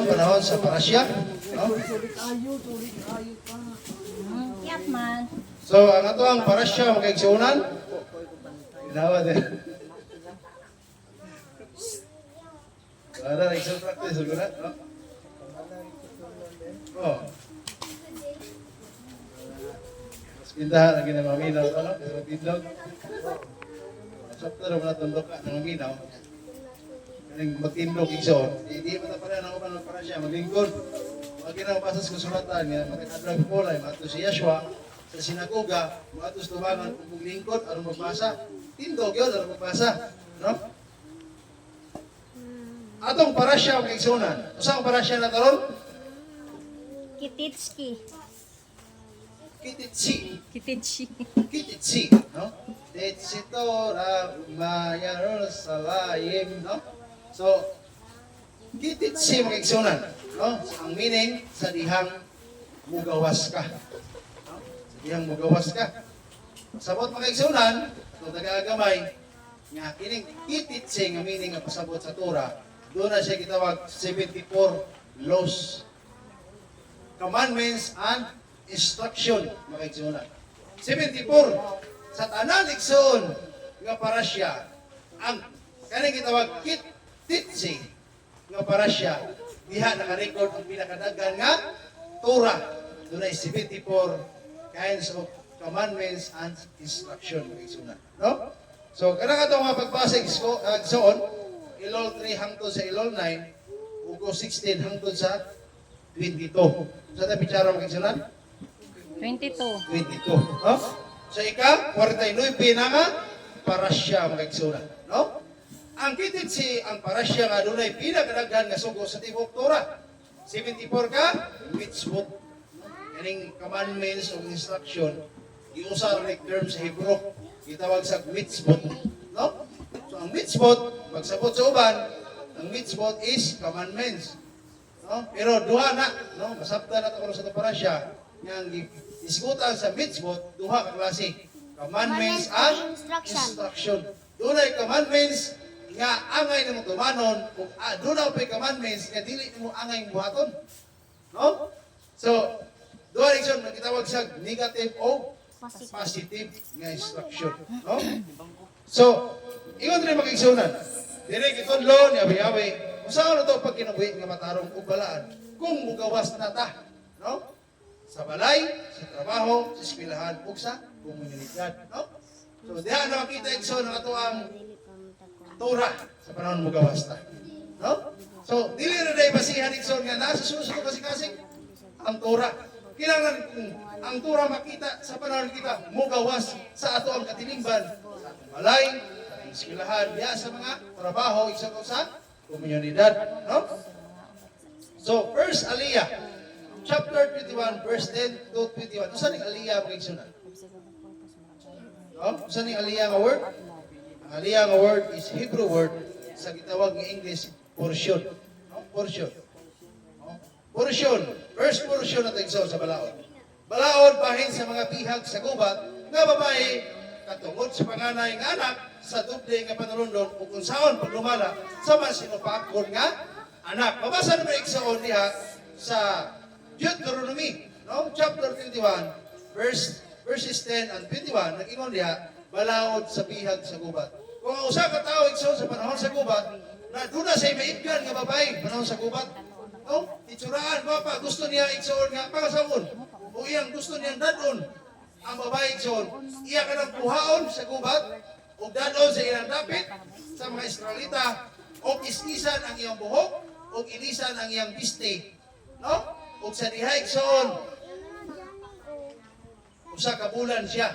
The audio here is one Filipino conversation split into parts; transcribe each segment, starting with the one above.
Panahon sa parasya. No? Yak man. So, ang ato ang parasya, magkaigsuunan. Ginawa din. Wala na, exam practice. Wala, no? Oh. Mas pindahan, lagi na maminaw. Ano? Pero tindog. Chapter mo na tundok ka ng maminaw. Kaling magtindog igsoon. Hindi mo na pala ng upang parasya. Maglingkod. Pag ginapasas ko sulatan, matag-adlag kulay, mato si Yeshua, sa sinagoga, matos tumangan kung maglingkod, aron magbasa. Tindog yun, aron magbasa. No? Atong parasya ang kaigsunan. Usang parasya na karon? Kititski. Kititsi. Kititsi. Kititsi. No? Tetsito ra mayarol salayim. No? So, kititsi ang kaigsunan. No? Ang meaning, sa dihang mugawas ka. No? Sa dihang mugawas ka. Sabot mga kaigsunan, kung nag-aagamay, nga kining kititsi ang meaning nga pasabot sa Torah, doon na siya gitawag 74 laws, commandments, and instruction, mga kaigsunan. 74 sa tanan igsoon nga parasya, ang kaning gitawag kititsi nga parasya, diha naka-record ang pinakadagan nga Torah. Doon ay 74 kinds of commandments and instruction, mga kaigsunan. No? So, kanang ato nga pagbasa igsoon, Ilol 3 hangtod sa Ilol 9, Ugo 16 hangtod sa 22. Sa tayo pichara mo kaigsunan? 22. 22. No? Sa ika, 49 nga parasya mga kaigsunan. No? Ang kititsi, ang parasya nga doon ay pinakadaghan nga sugo sa tibok Torah. 74 ka, mitzvot. Yaning commandments o instruction, iusa ang term sa Hebrew, itawag sa mitzvot. No? So, ang mitzvot, magsabot sa uban, ang mitzvot is commandments. No? Pero duha na, no? Masabta na ito sa ito parasya, nga ang iskutan sa mitzvot, duha ka klase. Commandments and instruction. Doon ay commandments nga angay na mo tumanon, kung doon na pa'y commandments nga dili mo angay buhaton. No? So, duha rin nagkitawag sa negative o positive nga instruction. No? So, ingon rin mag-igsunan. Dire kitudlo ni abi-abi. Kung saan ito pag kinabuhi nga matarong ug balaan, kung mugawas na ta, no? Sa balay, sa trabaho, sa eskwelahan, ug sa komunidad, no? So, diha na makita igsoon ang ato ang Torah sa panahon mugawas ta. No? So, dili ra day basihan igsoon nga nasa susunod kasi ang Torah. Kailangan kung ang Torah makita sa panahon kita mugawas sa ato ang katilingban, sa atong balay, eskwelahan, diya sa mga trabaho, isa ko sa komunidad, no? So, first Aliyah, chapter 21, verse 10 to 21. Usa ning Aliyah mga igsunan? No? Usa ning Aliyah nga word? Ang Aliyah nga word is Hebrew word sa gitawag nga English portion. No? Portion. No? Portion. First portion na igsoon sa balaod. Balaod bahin sa mga bihag sa gubat nga babae katungod sa panganay nga anak sa doble nga panulundon ug unsaon paglumala sa man sinupakon nga anak. Mabasa naman igsoon diha sa Deuteronomy, no? Chapter 21, verses 10 and 21, nag-ingon diha, balaod sa bihag sa gubat. Kung ang usa ka tawo igsoon sa panahon sa gubat, na doon na siya maibgan nga babae panahon sa gubat, no? Itsuraan, bapa, gusto niya igsoon nga pangasawon, o iyang gusto niyang dadon, ang babae igsoon, iya ka ng buhaon sa gubat, o dadon sa ilang dapit, sa mga Israelita, o isnisan ang iyang buhok, o ilisan ang iyang piste, no? O sa diha igsoon, usa ka bulan siya,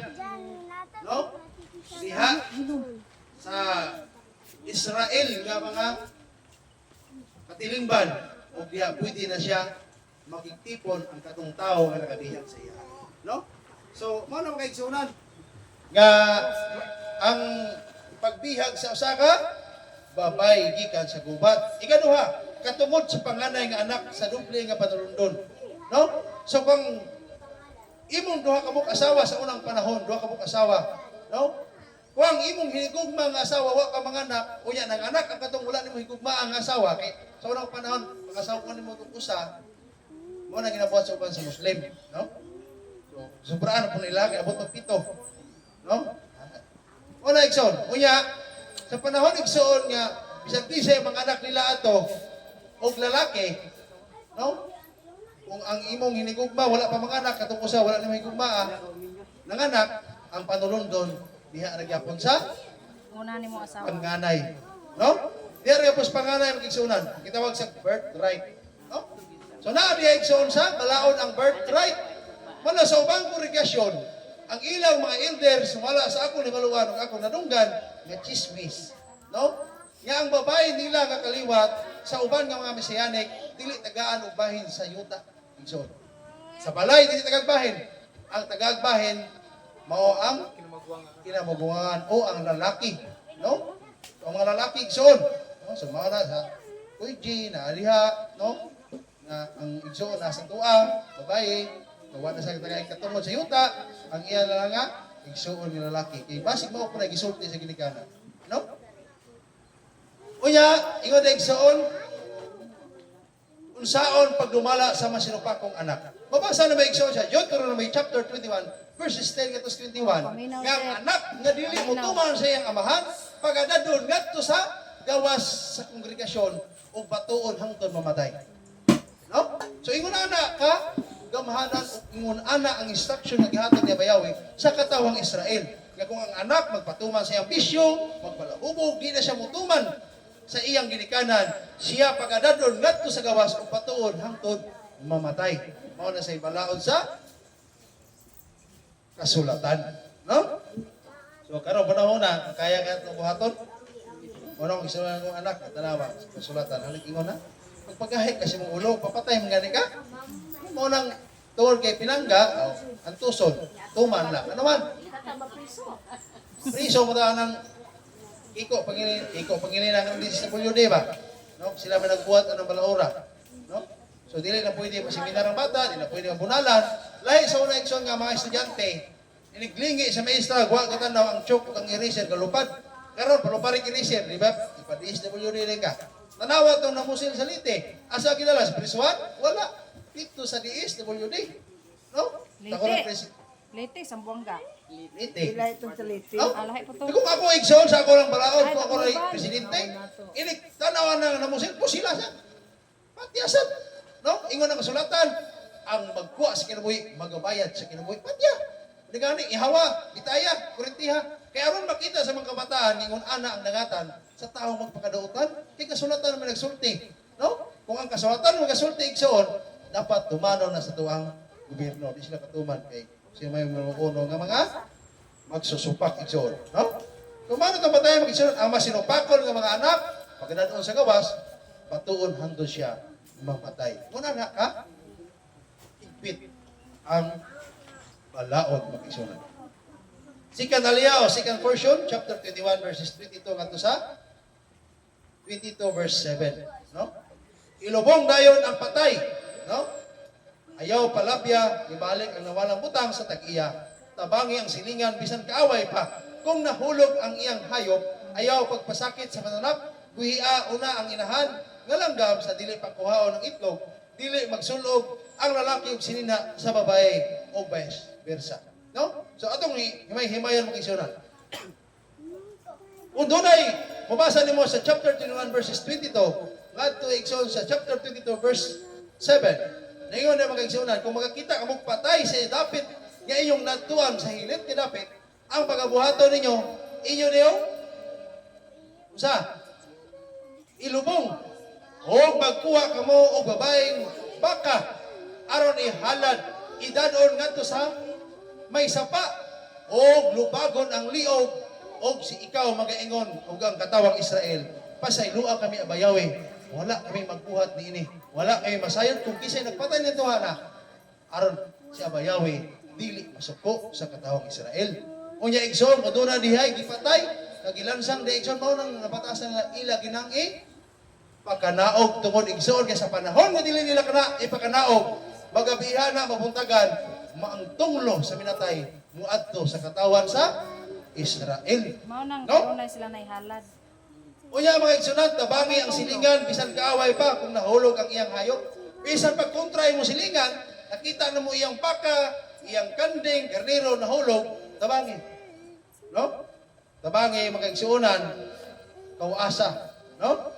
no? Diha sa Israel nga mga katilingban, o diha pwede na siya makikipon ang katong tao nga nakabihag sa iya, no? So, mo na mga igsunan nga ang pagbihag sa usa ka babay gikan sa gubat. Ikaduha, katungod sa panganay nga anak sa duple nga panulundon, no? So kung imong duha ka mo asawa sa unang panahon, duha ka mo asawa, no? Kung ang imong hinigugma nga asawa wa ka manganak, unya nang anak ang katong wala nimo higugma ang asawa kay sa unang panahon pag-asawa ko nimo tug usa, mo na ginabuhat sa uban sa Muslim, no? So sobraan po nila kay abot pag pito, no? Una igsoon, unya sa panahon igsoon nga bisag bisay mga anak nila ato og lalaki, no? Kung ang imong hinigugma wala pa mga anak katong usa wala nimo higugma nanganak, ang panulundon diha nagyapon sa Una ni mo asawa. panganay, no? Diha gyapon sa panganay magigsunan. Gitawag sa birthright, no? So naa diha igsoon sa balaod ang birthright. Mala sa ubang kongregasyon, ang ilang mga elders wala sa ako ni baluan ug ako nadunggan nga chismis, no? Nga ang babae nila nga kaliwat sa uban nga mga mesianic dili tagaan og bahin sa yuta igsoon. Sa balay dili tagagbahin. Ang tagagbahin mao ang kinamaguangan o ang lalaki, no? So, ang mga lalaki igsoon, no? So mga na sa kuiji na aliha, no? Na ang igsoon nasa tuang babae, gawa na sa tagay katungod sa yuta, ang iya lang nga igsoon ng lalaki. Kay basig mao pa gisulti sa ginikanan, no? Unya, ingon na igsoon, unsaon pagdumala sa masinupakong anak. Mabasa na may igsoon sa Deuteronomy chapter 21 verses 10 katos 21. Nga ang anak nga dili mo tuman sa iyang amahan pagadadon ngadto sa gawas sa kongregasyon ug batuon hangtod mamatay. No? So ingon ana ka gamahanan ug ingon ana ang instruction nga gihatag ni Bayawi sa katawang Israel. Nga kung ang anak magpatuman sa iyang bisyo, magpalahubog, di na siya mutuman sa iyang ginikanan, siya pagadadon ngadto sa gawas ug batuon hangtod mamatay. Mao na sa ibalaod sa kasulatan, no? So karon panahon na kaya ka itong buhaton. Unang isulan ng anak tanawa kasulatan halik ingon na. Pagpagahit kasi mong ulo, papatay man gani ka. Mo nang tuod kay pinangga, ang tusod, tuman lang. Ano man? Priso mo ta nang iko pangilin ang DSWD ba? No? Sila man nagbuhat ng balaura, no? So dili na pwede masiminar ang bata, dili na pwede mabunalan. Lahi sa una ikson nga mga estudyante, iniglingi sa maestra, guwa ka tanaw ang chok kang eraser kalupad. Karon paluparing eraser, di ba? Ipa-DSWD rin ka. Tanawa itong namusil sa lite. Asa kinala sa prisuan? Wala. Dito sa DSWD. No? Lite, Sambuanga. Lite. Ila itong sa liti. No? Alahay po to. Kung ako igsoon sa ako ng balaod, kung ako rin presidente, inig tanawan ng namusil po sila sa patiasan. No? Ingon ang kasulatan, ang magkuha sa kinabuhi, magabayad sa kinabuhi. Patya. Nagani, ihawa, bitaya, kurintiha. Kaya aron makita sa mga kabataan, ingon ana ang nangatan sa taong magpakadautan, kay kasulatan naman nagsulti. No? Kung ang kasulatan magasulti igsoon, dapat tumanaw na sa tuwang gobyerno. Di sila katuman kay siya may uno nga mga magsusupak igsoon. No? Tumanaw itong batayan mag-igsoon, ang masinupakol ng mga anak, pagkadanoon sa gawas, patuon hangdo siya mamatay. Muna na ka, igpit ang balaod mag-igsunan. Second Aliyah o second portion, chapter 21 verses 22 ngadto sa 22 verse 7, no? Ilubong dayon ang patay, no? Ayaw palabya, ibalik ang nawalang butang sa tag-iya. Tabangi ang silingan bisan kaaway pa. Kung nahulog ang iyang hayop, ayaw pagpasakit sa mananap, buhia una ang inahan, ngalanggam sa dili pagkuhaon ng itlog, dili magsulog ang lalaki ug sinina sa babae o vice versa. No? So atong himay-himayon mo kisunan. Kung dunay mabasa nimo sa chapter 21 verses 22, ngadto igsoon sa chapter 22 verse 7. Ningon na magigsunan, kung makakita ka mong patay sa dapit nga inyong natuan sa hilit ni dapit, ang pagabuhaton ninyo, inyo niyo usa ilubong o magkuha ka mo og babaeng baka aron ihalad idadon ngadto sa may sapa o lubagon ang liog og si ikaw magaingon og ang katawang Israel pasayloa kami abayawi wala kami magbuhat niini wala kami masayod kung kisay nagpatay nito na aron si abayawi dili masuko sa katawang Israel unya igsoon aduna dihay gipatay kagilansang di igsoon mao nang napatasan nga ila ginang pagkanaog tungod igsoon kay sa panahon nga dili nila kana ipakanaog magabiha na mabuntagan maang tunglo sa minatay muadto sa katawan sa Israel. Mao nang No? kanunay sila naihalad. Unya mga igsunat, tabangi ang silingan, bisan kaaway pa kung nahulog ang iyang hayop. Bisan pagkontray mo silingan, nakita na mo iyang baka, iyang kanding, garnero nahulog, tabangi. No? Tabangi mga igsunan, kawasa. No?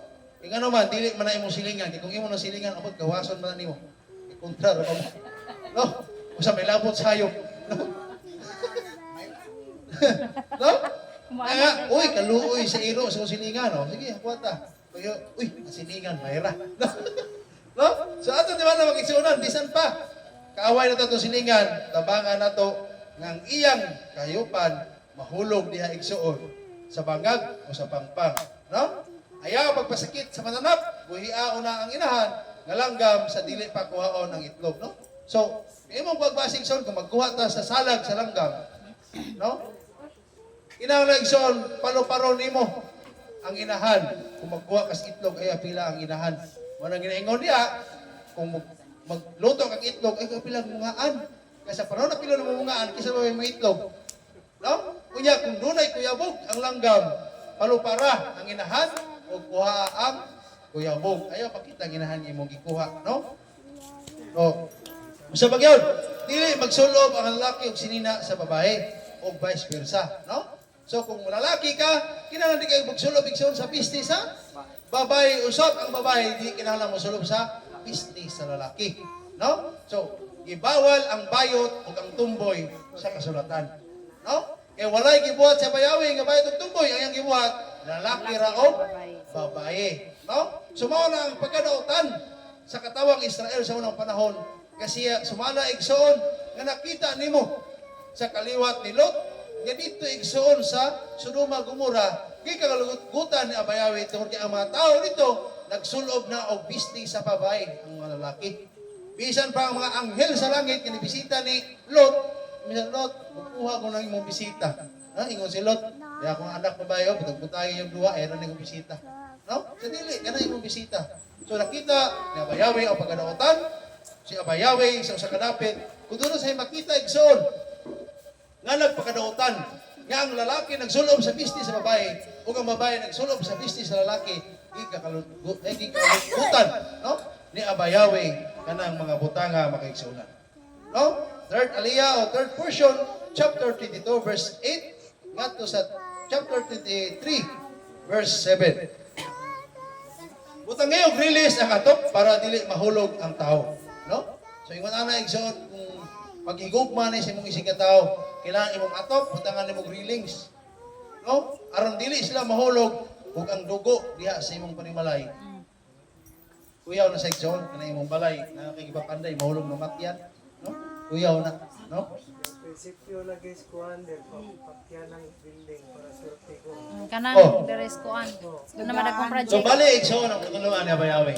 Kung ano man, dili man na imong silingan. Kung imo na silingan, abot, kawason man na nimo. Kontra, no? No? Usa may labot sa hayop. No? No? Kaya, uy, kaluoy sa iro sa silingan, no? Sige, kuwata. Kaya, uy, silingan, mayra. No? No? So, ato di ba na mag-igsunan, bisan pa. Kaaway na to silingan, tabangan na to, ng iyang kahayupan, mahulog diha igsuon sa bangag o sa pangpang. No? Ayaw pagpasakit sa mananap, buhiaon na ang inahan, ngalanggam sa dili pa kuhaon ang itlog. No? So, imong pagbasing son, kung magkuha ta sa salag sa langgam, no? Kinahanglan son, palo-paro nimo ang inahan. Kung magkuha ka sa itlog, ay apila ang inahan. Wala ginaingon diya, kung magluto kang itlog, ay kapila mungaan. Kasi sa panahon na pila ng mungaan, kisa ba may itlog? No? Kunya, kung dunay kuyabog ang langgam, palupara ang inahan, o kuha ang kuyabog. Ayaw pakita ang inahan imong gikuha. No? No. Sa bagyon, dili magsulob ang lalaki o sinina sa babae o vice versa. No? So kung lalaki ka, kinahanglan di kayo magsulob igsoon sa piste sa babae. Usap ang babae, di kinahanglan magsulob sa piste sa lalaki. No? So, gibawal ang bayot o ang tumboy sa kasulatan. No? Kaya walay gibuhat sa bayawi, nga bayot o tumboy, ang iyang gibuhat, lalaki ra o babae. No? Sumaw na ang pagkadautan sa katawang Israel sa unang panahon. Kasi sumala igsoon nga nakita nimo sa kaliwat ni Lot, nga dito igsoon sa Sodoma Gomora, kay kagalugutan ni Abayawi tungkol kay ang mga tao dito nagsulob na og bisti sa babae ang mga lalaki. Bisan pa ang mga anghel sa langit kinibisita ni Lot, minsan Lot, bukuha ko nang imong bisita. Ha, ingon si Lot, kaya akong anak babae, putag-putagin yung duwa, ayun nang bisita. No? Sa dili, kana imong bisita. So nakita ni Abayawi ang pagkadautan, si Abayawi sa kadapit, kung doon sa makita igsoon, nga nagpakadautan, nga ang lalaki nagsulob sa bisti sa babae, o ang babae nagsulob sa bisti sa lalaki, gikalugutan, no? Ni Abayawi, kanang mga butanga makaigsunan. No? Third aliyah o third portion, chapter 22, verse 8, nga to sa chapter 23, verse 7. Butang ngayong release ang atop para dili mahulog ang tao. No? So, ingon ana igsoon, kung paghigugma na sa imong isig ka tao, kailangan imong atop, butangan imong reelings. No? Aron dili sila mahulog, ug ang dugo diha sa imong panimalay. Kuyaw na sa igsoon, kana imong balay, nakakigipapanday, mahulog na matyan. No? Kuyaw na. No? Prinsipyo lagi skuan del pakyan ng building para swerte ko. Kanang Oh. deres kuan. Doon naman akong So, project. bali igsoon ang patulungan ni Abayawi.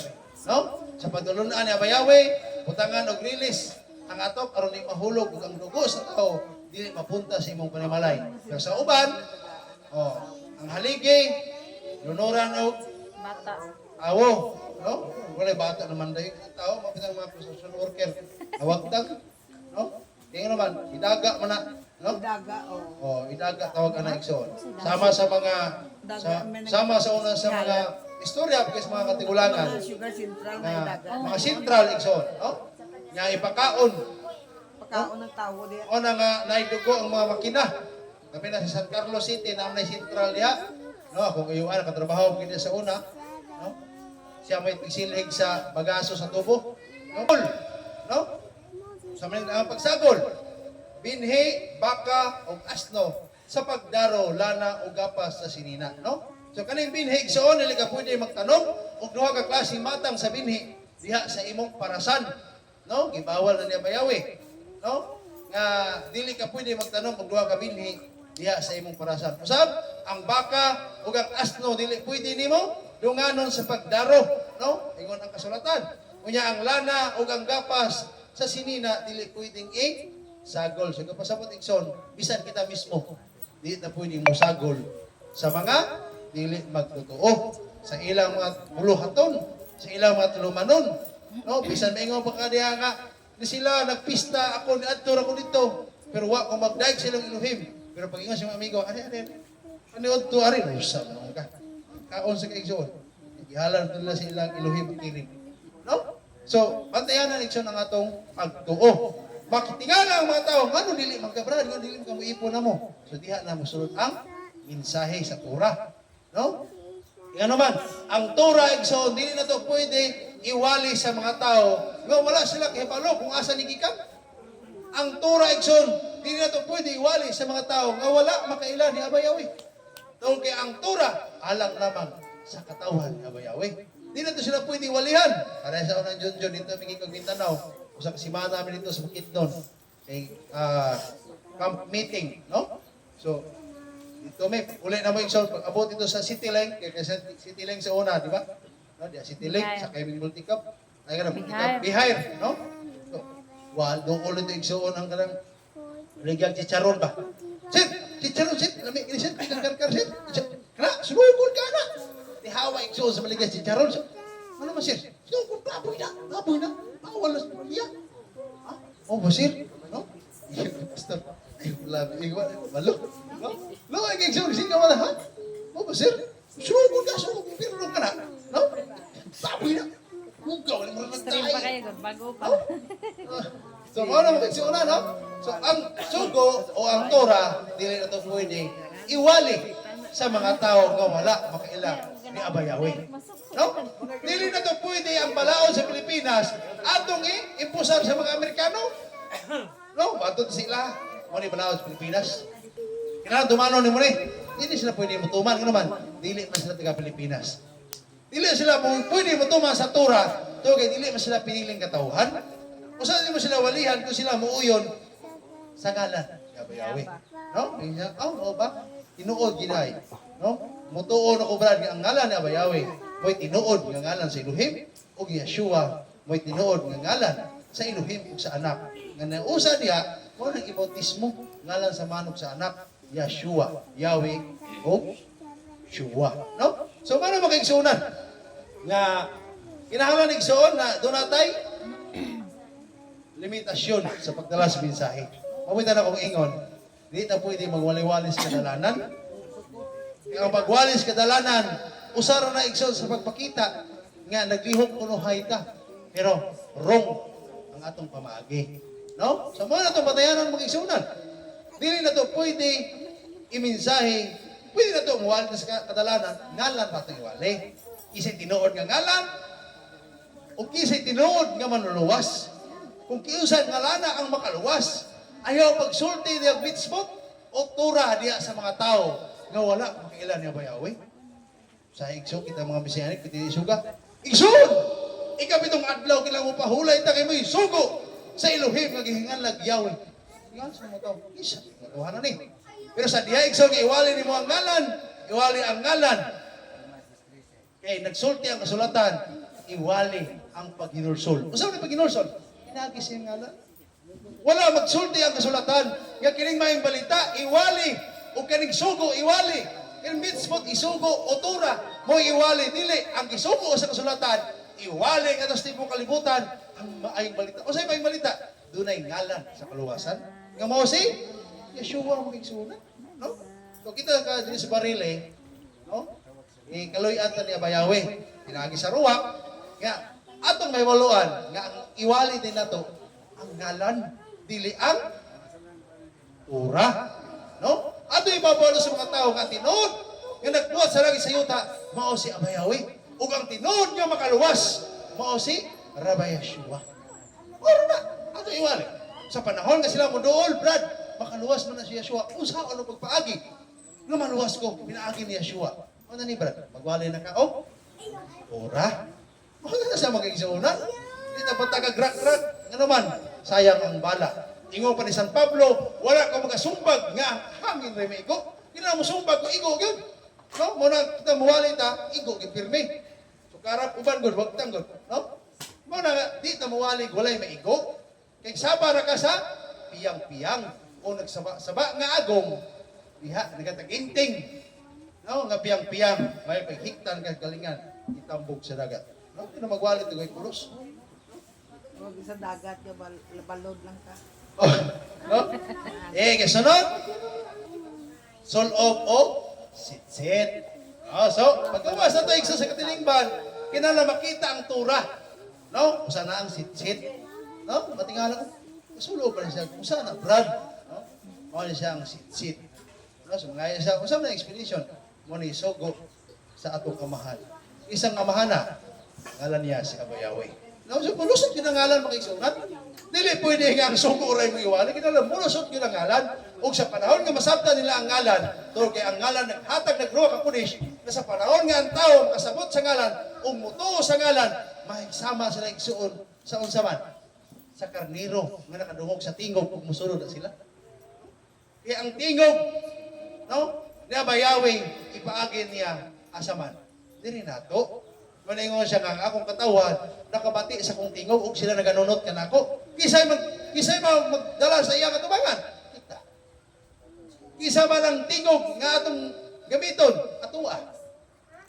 No? Sa patulungan ni Abayawi, butangan og release ang atop aron di mahulog ug ang dugo sa tao dili mapunta sa imong panimalay. Pero sa uban, ang haligi, lunuran og Bata. awo, no? Wala bata naman dayo tao, mapitang mga construction worker. Nawagtag, no? Tingnan naman, idaga man na, no? Daga, oh. Idaga tawag ana igsoon. Sama sa mga sama sa una sa mga istorya pagka sa mga katigulangan. Sugar central na Na daga. mga sentral igsoon, no? Nga ipakaon Pagkaon ng tawo diya. o na nga naidugo ang mga makina. Kami na sa San Carlos City na may sentral diha. No, kung iyuan nakatrabaho kini sa una, no? Siya may pigsilhig sa bagaso sa tubo. No? Sa ang pagsagol, binhi, baka ug asno sa pagdaro lana ug gapas sa sinina, no? So kaning binhi igsoon dili ka pwede magtanom og duha ka klaseng matang sa binhi diha sa imong parasan, no? Gibawal na ni Abayawi, no? Nga dili ka pwede magtanom og duha ka binhi diha sa imong parasan. Usab ang baka ug ang asno dili pwede nimo dunganon sa pagdaro, no? Ingon ang kasulatan. Unya ang lana ug ang gapas sa sinina dili pwedeng sagol. So kapasabot igsoon, bisan kita mismo dili na pwedeng mo sagol sa mga dili magtotoo, sa ilang mga buluhaton, sa ilang mga tulumanon. No, bisan maingon pa ka nga ni sila nagpista ako ni adto ra ko dito, pero wa ko magdaig silang iluhim. Pero pag ingon sa mga amigo, ari. Paniod to ari, usap mo ka. Kaon sa kaigsoon. Ihalan to nila silang iluhim at kirim. No? So, bantayan na igsoon ang atong pagtuo. Makitingala ang mga tao, ngano dili magkabrad, ngano dili magkamuipon na mo. So, diha na musulod ang mensahe sa Torah. No? Nga naman, ang Torah, igsoon, dili na to pwede iwali sa mga tao nga wala sila kahibalo kung asa ni gikan. Ang Torah, igsoon, dili na to pwede iwali sa mga tao nga wala makailan ni Abayawi. Tungkol kay ang Torah, alang lamang sa katawan ni Abayawi. Di na to sila pwede iwalihan. Para sa unang John, dito may kikag Mindanao. Usang simana namin dito sa Bukidnon. Kay camp meeting, no? So, dito may, uli na mo yung sound. Pag-abot dito sa City Link, kaya City Link sa una, di ba? No, di City Link, sa Kaiming Multicap. Ay ka na, Multicap, Behind, no? So, doon ulit yung igsoon ang kanang ligyang chicharon ba? Sir, chicharon, sir, lamig ini sir, pinagkarkar, sir. Kana, sunugod ka na. Tihawa igsoon sa maligyang chicharon, sir. Ano man, sir? Sunugod, baboy na. Bawal na sa pamilya. Ha? Oh, ba, sir? No? Pastor, ay, labi, malo. No? No, ay, igsoon, sing ka wala, ha? Oh, ba, sir? Sunugod pero ka na. No? Baboy na. Hugaw, alam mo na Stream pa kayo, God. Bago pa. So, ano mo kagsuna, no? So, ang sugo o ang Torah, dili na ito pwede iwali sa mga tao nga wala makailang ni Abayawi. No? Dili na ito pwede ang balaod sa Pilipinas atong impusar sa mga Amerikano. No? Batot sila. Mo ni balaod sa Pilipinas. Kailangan dumano ni mo ni. Hindi sila pwede mutuman. Ano naman? Dili man sila taga Pilipinas. Dili sila pwede mutuman sa Torah. Ito kay dili man sila piniling katauhan. O saan mo sila walihan kung sila muuyon sa ngalan ni Abayawi. No? Oo ba? Tinuod ginay. No? Mutuon ako brad nga ang ngalan ni Abayawi. Mo'y tinuod nga ngalan sa Elohim o Yeshua. Mo'y tinuod nga ngalan sa Elohim o sa anak. Nga nausa niya, mo nang ibautismo ngalan sa manok sa anak, Yeshua, Yahweh o Shua. No? So, paano makaigsunan? Nga, kinahanglan igsuon na doon natay limitasyon sa pagdala sa mensahe. Mabutan akong ingon, di na pwede magwali-walis kadalanan. Kaya ang pagwalis kadalanan, usara na igsoon sa pagpakita nga naglihok kunuhay ta. Pero wrong ang atong pamaagi. No? So mo na itong batayanan mag-igsunan. Dili na to pwede imensahe, pwede na to muwali sa kadalanan, ngalan pa itong iwali. Isa'y tinuod nga ngalan, o kisa'y tinuod nga manuluwas. Kung kiusan nga lana ang makaluwas, ayaw pagsulti niya mitzvot o Torah diya sa mga tao nga wala makailan niya Abayawi. Sa igso kita mga Mesiyanik, kita isuga. Igsoon! Ikapitong adlaw kailang mo pahulay ta kay mo isugo sa Elohim nga gihingan lag Yahweh. Yan sa mga tao. Isa, matuhanan ni. Pero sa diya igso nga iwali ni mo ang ngalan, iwali ang ngalan. Kaya nagsulti ang kasulatan, iwali ang paghinulsol. Usaw na paghinulsol? Inagis yung ngalan. Wala magsulti ang kasulatan. Nga kining maing balita, iwali. O kining sugo, iwali. Kining mitzvot, isugo, o Torah, mo iwali. Dili, ang isugo sa kasulatan, iwali nga tapos tipong kalibutan, ang maayong balita. O sa'yo maing balita, doon ay ngalan sa kaluwasan. Nga mo si Yeshua ang magigsunan. No? So kita ka dito sa Barile, no? Kaluyan ta ni Abayawi. Pinagi sa ruwak, nga, atong may waluan, nga ang iwali din na to, ang ngalan, dili ang Torah. No? Ato ibabalo sa mga tao nga tinuod, nga nagbuhat sa lagi sa yuta, mao si Abayawi. Ug ang tinuod nga makaluwas, mao si Rabbi Yeshua. Oro na, ato iwali. Sa panahon nga sila mo dool, Brad, makaluwas man na si Yeshua. Usa ano pagpaagi? Nga maluwas ko, pinaagi ni Yeshua. Ano ni Brad? Magwali na ka, oh? Torah. Ano na sa mag-igsuunan? Hindi na ba taga-grak-grak? Ano man, sayang ang bala. Ingo pa ni San Pablo, wala ka magasumbag nga hangin rin may igo. Hindi na mo sumbag ko, igo yun. No? Muna kita muwali ta, igo yun pirmi. So karap, uban god, wag tanggol. No? Muna di ta muwali, walay may igo. Kaya sabara ka sa piyang-piyang o nagsaba-saba nga agong, diha, nagataginting. No? Nga piyang-piyang, may paghiktan ka galingan, itambog sa dagat. No? Hindi na magwalit ito kay Kulos. Huwag sa dagat, yung balod lang ka. Oh, no? Kasunod. Sul-of o sitsit. So, pagkawas na ito sa katilingban, kinala makita ang tura. No? Usa na ang sitsit. No? Matingala ko, sul-of pa siya. Usa na, Brad. No? Muna siya ang sitsit. No? So, mga siya, usa na expedition. Muna isugo sa atong amahan. Isang amahan na, ngalan niya si Abayawe. No? So, mulusot yun ang ngalan makiksunat. Dili pwede nga ang sugo rin mo iwala. Kinala, mulusot yun ang ngalan. O sa panahon nga masabta nila ang ngalan, to kay ang ngalan naghatag nagruha ka punis, na sa panahon nga ang tao kasabot sa ngalan, o mutuo sa ngalan, mahigsama sila igsuon sa unsaman, sa karniro nga nakadungog sa tingog ug musulod na sila. Kaya ang tingog, no, ni Abayawe ipaagin niya asaman. Diri nato. Maningon siya nga akong katawan nakabati sa kong tingog ug sila naganunot kanako. Kisay magdala sa iya katubangan. Kisa man ang tingog nga atong gamiton, atua.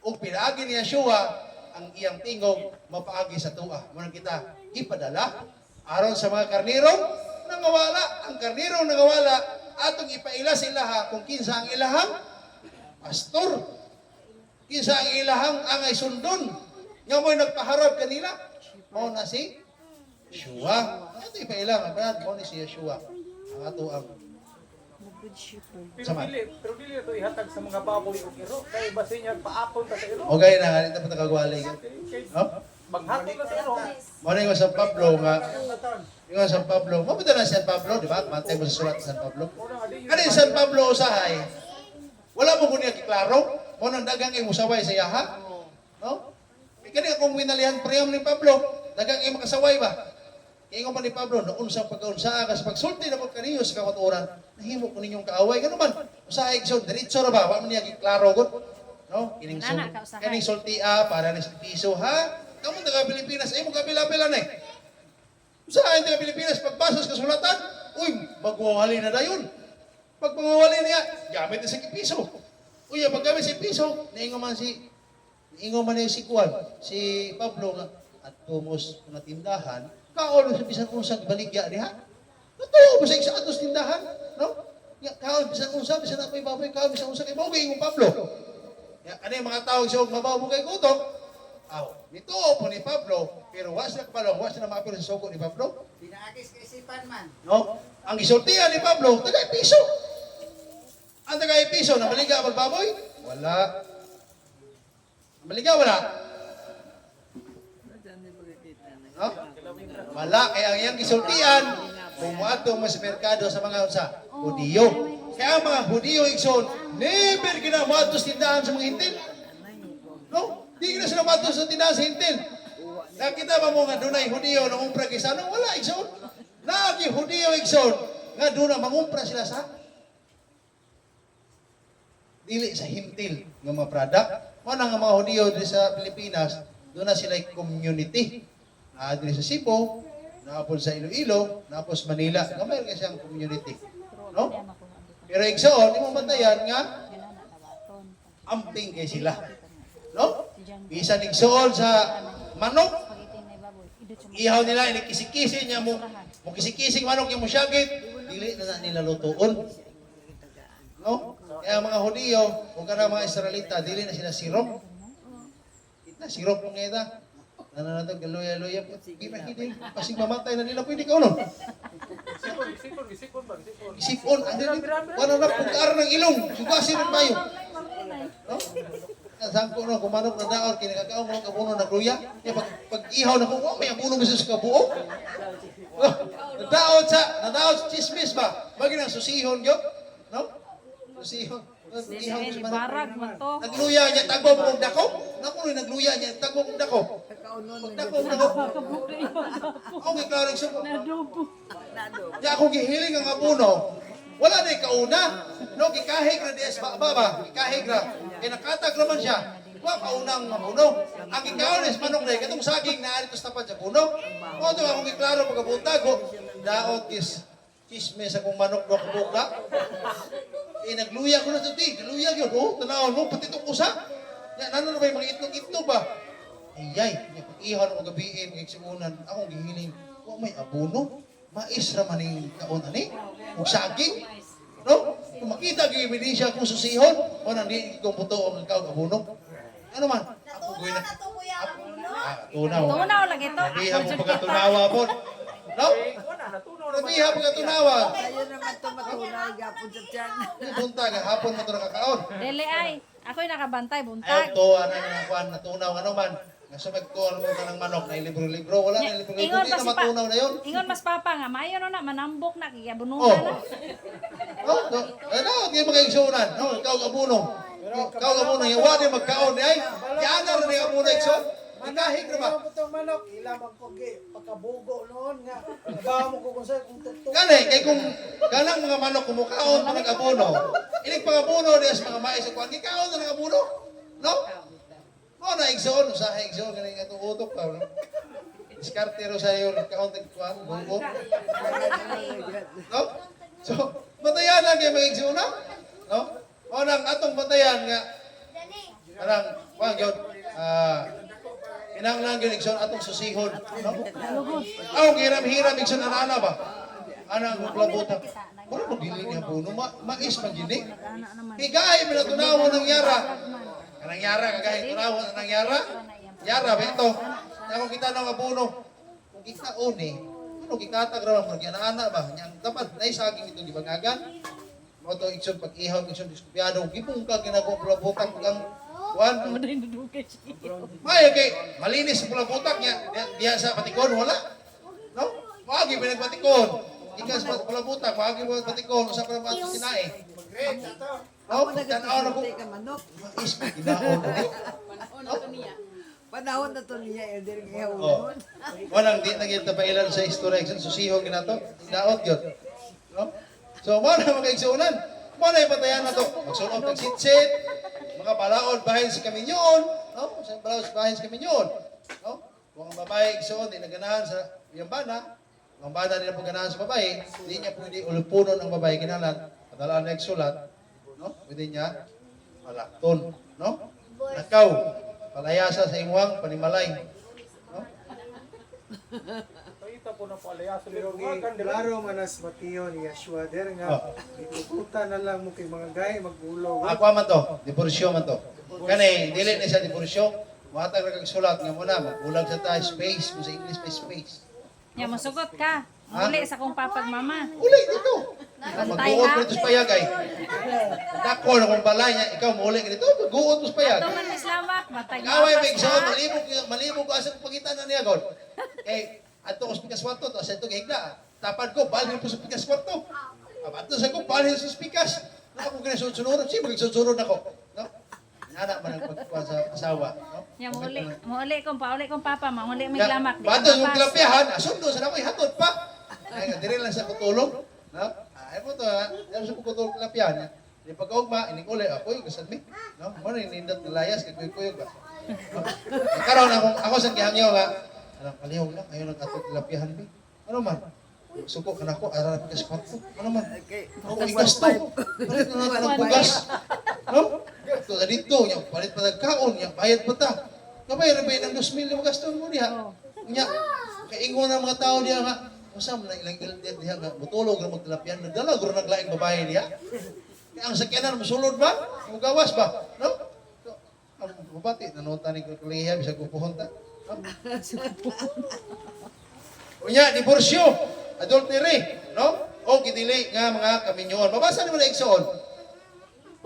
O pinaagi niya Yeshua, ang iyang tingog, mapaagi sa tua. Muna kita ipadala, aron sa mga karnirong nangawala. Ang karnirong nangawala, atong ipaila sa ilaha kung kinsa ang ilahang pastor. Kinsa ang ilahang angay sundon. Nga mo'y nagpaharap kanila. Mao na si Yeshua. Ito ipaila, mo ni si Yeshua. Ang ato ang Pero dili ito ihatag sa mga baboy o iro. Kaya basi niya paapon ta sa iro. okay na, ganito pa nakagwalay. No? Maghatag na sa iro. Muna yung San Pablo nga, yung San Pablo, mabita na San Pablo, di ba? Mantay mo sa sulat San Pablo. Ano yung San Pablo usahay? Wala mo kunya kiklaro? Muna ang dagang yung musaway sa yaha? No? Kaya kung winalihan priyam ni Pablo, dagang yung makasaway ba? Kaya man ni Pablo, noon sa pagkaunsa ka sa pagsulti na ko kaniyo sa kawaturan, nahimo ko ninyong kaaway. Ganun man, usahay ko, diretso na ba? Wa man niya kiklaro ko. No? Kining sultia, para na sa piso, ha? Kamu taga Pilipinas, ay mo kabila-bila na eh. Usahay taga Pilipinas, pagbasa sa kasulatan, uy, magwawali na dayon. Pag magwawali niya, gamit na sa piso. Uy, pag gamit sa piso, naingo man si Kuan, si Pablo nga, at tumos na tindahan, kaon sa bisan unsang baligya diha. Totoo ba sa isa atos tindahan, no? Ya kaon bisan unsa bisan apoy baboy kaon bisan unsa kay baboy ng Pablo. Ya kani mga tawo sa mabaw mo kay kutok. Aw, nito po ni Pablo, pero was na kapalo, was na maapil sa suko ni Pablo. Pinaagis kay isipan man. No? Ang isultihan ni Pablo, tagay piso. Ang tagay piso na maliga magbaboy? Wala. Maliga wala. No? Wala, kaya ang iyang gisultian, bumato mo sa merkado sa mga unsa, Hudiyo. Kaya ang mga Hudiyo, Ikson, never ginamato sa tindahan sa mga hintil. No? Di na sila mato sa tindahan sa hintil. Nakita ba mo nga dunay Hudiyo na umpra kay Sanong? Wala, Ikson. Nagi Hudiyo, Ikson, nga doon na mangumpra sila sa dili sa hintil ng mga product. Mana nga mga Hudiyo dito sa Pilipinas, doon na sila community. Dili sa Cebu, naapol sa Iloilo, naapol sa Manila, nga mayroon kasi ang community. No? Pero igsoon, di mo matayan nga, amping kay sila. No? Bisan igsoon sa manok, ihaw nila, inikisi-kisi niya mo, kisikising manok yung musyagit, dili na nila lutuon. No? Kaya mga Hudiyo, kung ka mga Israelita, dili na sila sirop. Kita, sirop mo nga ita. Nananatag, loya-loya, ginahidin. Kasi mamatay na nila, pwede ka uno. Isipon, wala na pagkaar ng ilong, sugasin ng bayo. No? Saan ko na, kumanok na daon, kinagagaong mga kabuno na luya. Pag ihaw na kung, may abuno gusto sa kabuo. Nadaot sa chismis ba? Bagay ng susihon yun. No? Susihon. Barag mo to. Nagluya niya, tagong kong dako. Naku, nagluya niya, tagong kong dako. Dako. Ako may klarang suko. Di ako gihiling ang abuno. Wala na kauna. No, kikahig na dias baba. Kikahig na. Kinakatag naman siya. Wa kaunang mabuno. Ang ikaw is manok na katong saging na ari to sa tapat sa puno. O to akong giklaro pagkabuntag ko. Daot is chismes akong manok do kabuka. Nagluya ko na ito, nagluya yun. Oh, tanawon mo, pati itong usa. Yan, ano na ba yung mga itlog-itlog ba? Ayay, pag-ihaw ng gabi, mag-iksimunan, akong gihiling, may abono, mais raman yung kaon ani, o saging, no? Kung makita ang ebidensya kung susihon, o nang di kong puto ang ikaw kabunog. Ano man? Ako gawin na. Tunaw. Tunaw lagi to. Nabiha mo pagkatunawa po. No? Nabiha pagkatunawa. Tayo naman ito matunaw, gapon sa tiyan. Buntag, hapon mo ito nakakaon. Dili ay. Ako'y nakabantay, Ayaw buntag. to, ano yung kuhan, natunaw, ano man. Nasa magkuhan mo ka ng manok, na libro-libro. Wala na libro-libro, Ingon hindi pa na si pa. matunaw na yun. Ingon mas papa nga, mayo no na, manambok na, kaya Oh. bunungan na. Oh, no. Ano, hindi magkaigsunan. No, ikaw kabuno. Ikaw kabuno, yung wadi magkaon. Ay, yan na rin yung kabuno igsoon. Ikahig na ba? Manok itong manok, ilamang ko pagkabugo noon nga. Bawa mo ko kung saan kung tutok. Kani, kay kung kanang mga manok kumukaon pa nag-abuno, ilig pang-abuno diya sa mga mais o kuhan, kikaon na nag-abuno. No? Mo na igsoon, usaha igsoon, ganun nga itong utok pa. No? Diskartero sa iyo, kaon nag-kuhan, bugo. No? So, batayan lang kayo mag-igsoon na. No? O nang atong batayan nga, parang, wag yun, kinanglan yun, igsoon, atong susihon. No? Aw, hiram-hiram, igsoon, ana ba? Ana ang plabutan. Wala mo giling nga puno, mais man gini. Higay, minatunawa ng yara. Kanang yara, kagaya tunawa ng yara. Yara, beto. Kung kita nang abuno, kung kita uni, ano kikatag raw mo, ana ba? Yang dapat, naisaging itong gibangagan. Mo to igsoon, pag-ihaw, igsoon, diskupyado, gipong ka, ginagawa plabutan, pag kuan. May kay malinis pula butak niya. Diya sa patikon wala. No? Wagi pinagpatikon. Ikas pula butak, wagi mo patikon sa para mato sinae. No, tanaw na ko. Ka manok. Is ginaon. Panahon na to niya, elder nga Oh. ulo. Walang di na kita pailan sa istorya sa susihon ginato. Daot gyud. No? So mo na mga igsunan. Mo na ipatayan na to. Magsunod ng sitsit. Mga balaod bahin sa kaminyon, no? Sa balaod bahin sa kaminyon, no? Kung ang babae igsoon di naganahan sa iyang bana, ang bana din ang pagganahan sa babae, di niya pwede ulupunon ang babae kinalan, padalaan na igsulat, no? Pwede niya malakton, no? Nakaw, palayasa sa imuhang panimalay, no? Pero klaro man as Mateo ni Yeshua der nga itututa na lang mo kay mga gay magbulo. Ako man to, diporsyo man to. Kani, dili na siya diporsyo, matag ra kag sulat nga muna, magulag sa ta space, kung sa English may space. Ya, masugot ka. Muli sa kong papag mama. Uli dito. Mag-uot ko dito sa payag ay. Dako na kung balay niya, ikaw muli ka dito, mag-uot mo sa payag. Ito man islamak, matag Away may mapas igsoon, ka. malibog ko asa pagitan na niya god. Kay ato ko sa pikas kwarto, to sa ito higla. Tapad ko, balhin po sa pikas kwarto. Ato sa ko, balhin sa pikas. Na ako ganun sunod, siya magsunod ako. No? Anak man ang pagkuhan sa asawa. No? Ya, muli kong papa, muli may lamak. Di Bato yung mapas. tilapihan, asundo sa nakoy hatod pa. Ay, diri lang sa kutulog. No? Ay mo to ha, diri sa kutulog tilapihan. Di pagkaugma, ining uli, ako yung kasadmi. No? Mo na nindot na layas, kagkuyog ba? No? Karon ako sa gihangyo nga, anong kalihog lang, ayaw nag-atog tilapihan bi. Ano man? Suko ka na ko, araw ka sa kwarto. Ano man? Ako igasto. Palit na natin ang bugas. No? Ito na dito, yung palit pa nagkaon, yung bayad pa ta. Kapay, rabay ng 2,000 yung gaston mo diha. Nya, kaingon ng mga tao diha nga, masam na ilang ilang diha nga, butulog na magtilapyan, nagdala, guro naglaing babae diha. Kaya ang sakyanan, masulod ba? Mugawas ba? No? So, ang bubati, nanota ni Kuliha, bisa kupuhon ta. No? Unya, diborsyo, adultery, no? O gidili nga mga kaminyoon. Mabasa naman na igsoon.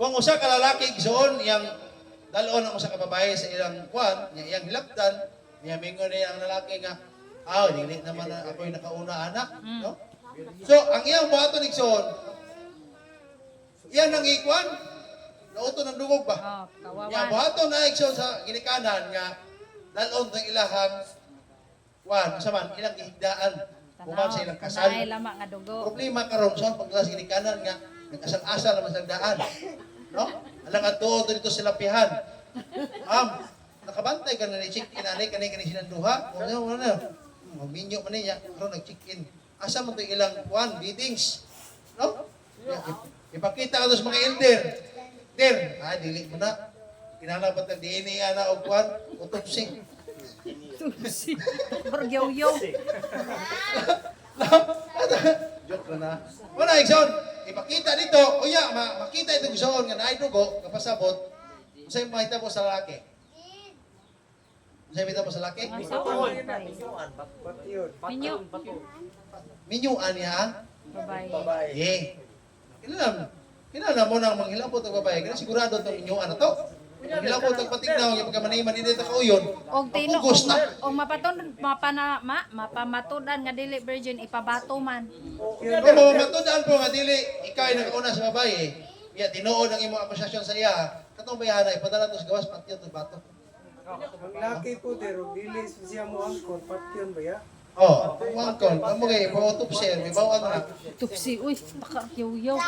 Kung usa ka lalaki igsoon, yang dalon ang usa ka babae sa ilang kwan, yang hilabtan, niya mingon niya ang lalaki nga, dili naman na ako'y nakauna anak, no? So, ang iyang buhaton igsoon, iyan ang ikwan, nauto ng dungog ba? Oh, Yang kawawan. buhaton na igsoon sa ginikanan nga, dalon ng ilahang kwan, saman, ilang gihigdaan, kuman sa ilang kasal. Ay, lama nga dugo. Problema karon sa paglas ginikanan nga nag-asal-asal naman sa daan. No? Alang adto dito sa lapihan. Nakabantay ka na ni check-in ani kani silang duha. Ano? Maminyo man niya karon nag-check-in. Asa man to ilang one meetings. No? Ipakita ka sa mga elder. Dili mo na. Kinahanglan ba DNA ana og kwan autopsy. Burgyaw-yaw. Joke na. Wala, Ikson. ipakita dito, uya, makita itong gusoon nga naay dugo, kapasabot, usay makita mo sa lalaki. Usay makita mo sa lalaki? Ang asawa ng babae. Batiyon. Minyo. Minyuan niya ang Babae. Kinala mo nang manghilabot ang babae, kaya sigurado itong minyuan na to. Manghilabot ang patignaw, yung pagkamaniman hindi ito kauyon, Og tino mapugos na. og mapamatudan nga dili virgin ipabato man. Kung mamatundaan po nga dili, ikaw ay nakauna sa babae, kaya tinuod ang imong akusasyon sa iya, katong bayana, ipadala to sa gawas, patiyon to bato. Ang laki po pero dili siya mo angkon patyon ba ya? Oh, mangkon, amo kay autopsy, may bawaan na. Tupsi, uy, baka yaw-yaw.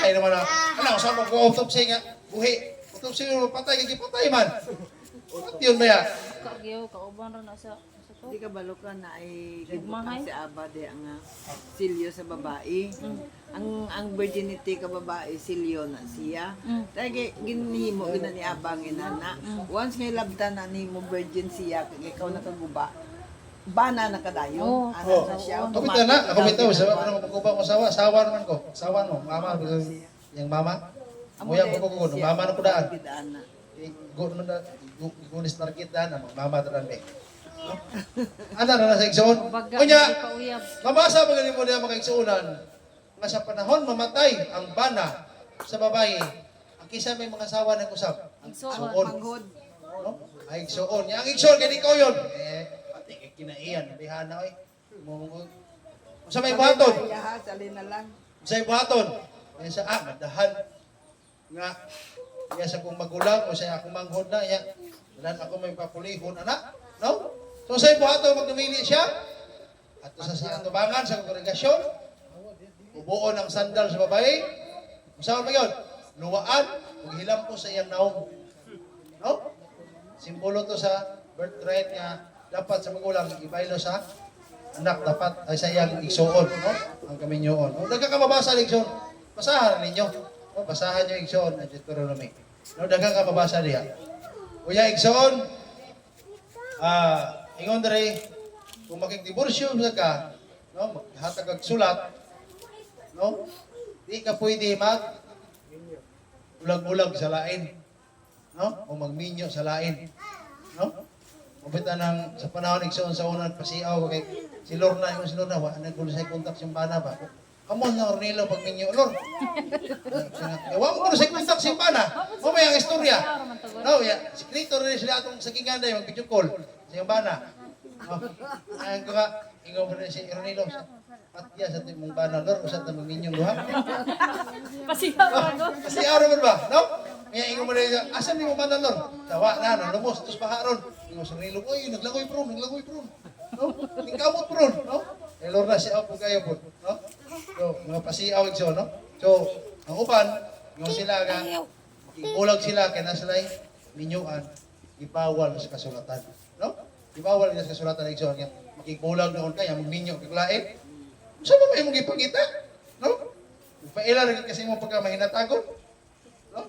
Ay naman na, ano, sa mga autopsy nga, buhi. Autopsy mo, patay, kagipatay man. Patiyon ba ya? Kagyaw, kauban ra na sa to. Di ka balokan na ay Gagmahay. si Aba di ang silyo sa babae. Ang virginity ka babae silyo na siya. Dahil ginhimo gina ni Aba ang inana. Once may labtan na ni mo virgin siya, kaya ikaw nakaguba. Bana na kadayo. Oo. Oh, Ana na siya. kumita na, ako bitaw, sabi ko nang magkubang ko sawa naman ko. Sawa mo, mama, yung mama. Muya ko ko, mama na ko daan. Ana. Go naman na, gunis market daan, mama daan be. Ano na sa igsoon? Baga, Kunya, hindi pa uyab. mabasa ba ganin mo niya mga igsuunan nga sa panahon mamatay ang bana sa babae, ang kisa may mga asawa ng usap. Ang Igsuon. igsuon. Manghod. No? Ay igsuon. Yang igsuon, kaya ikaw yun. Pati kay kinaiyan, bihana oy. Sa may buhaton. Yaha, sali na lang. Sa buhaton. Yan sa madahan. Nga, yan sa kong magulang, o sa akong manghod na, yan. Dalan ako may papulihon, anak. No? So sa buhaton, magdumili siya. At sa tubangan, sa kongregasyon, ubuon ang sandal sa babae. Saan ba yun? Luwaan, ug hilampo sa iyang naong. No? Simbolo to sa birthright nga dapat sa magulang ibaylo sa anak dapat ay sa iyang igsoon, no? Ang kaminyoon. Kung daghang ka mabasa igsoon, basahan ninyo. No, basahan niyo igsoon ang Deuteronomy. No, daghang ka mabasa diha. Kuya igsoon, ingon diri kung makigdiborsyo ka, no, maghatag og sulat, no? Di ka pwede mag ulag-ulag sa lain, no? O magminyo sa lain, no? Mabita ng sa panahon igsoon sa unang pasiaw kay si Lorna, yung si Lorna, wala na gulo sa kontak siyang bana ba? Amon na Ornilo pag minyo, Lord. Wala mo gulo sa kontak siyang bana. O may ang istorya. No, ya, sekreto rin sila atong sa kinganday, mag-video call siyang bana. No? Ayan ko ka, ingaw mo rin si Ornilo. Patya sa mong bana, Lord, usat na mag-minyo, luha. Pasigaw ako. Kasi araw mo ba? No? Kaya ingo mo rin, asan ni mo bana, Lord? Tawa na, lumos, tos paharon. Ingo sa Ornilo, uy, naglagoy pron. No? Tingkamot pron, no? Eh, Lord na siya po kayo po, no? So, mga pasiaw igso, no? So, ang uban, yung sila nga, ibulag sila, kaya na sila minyuan, ibawal sa kasulatan, no? Ibawal sa kasulatan igso, nga, makibulag noon kaya, magminyo, kaglae. Saan ba may mong ipakita? No? Paila rin kasi mo pagka mahinatagon, no?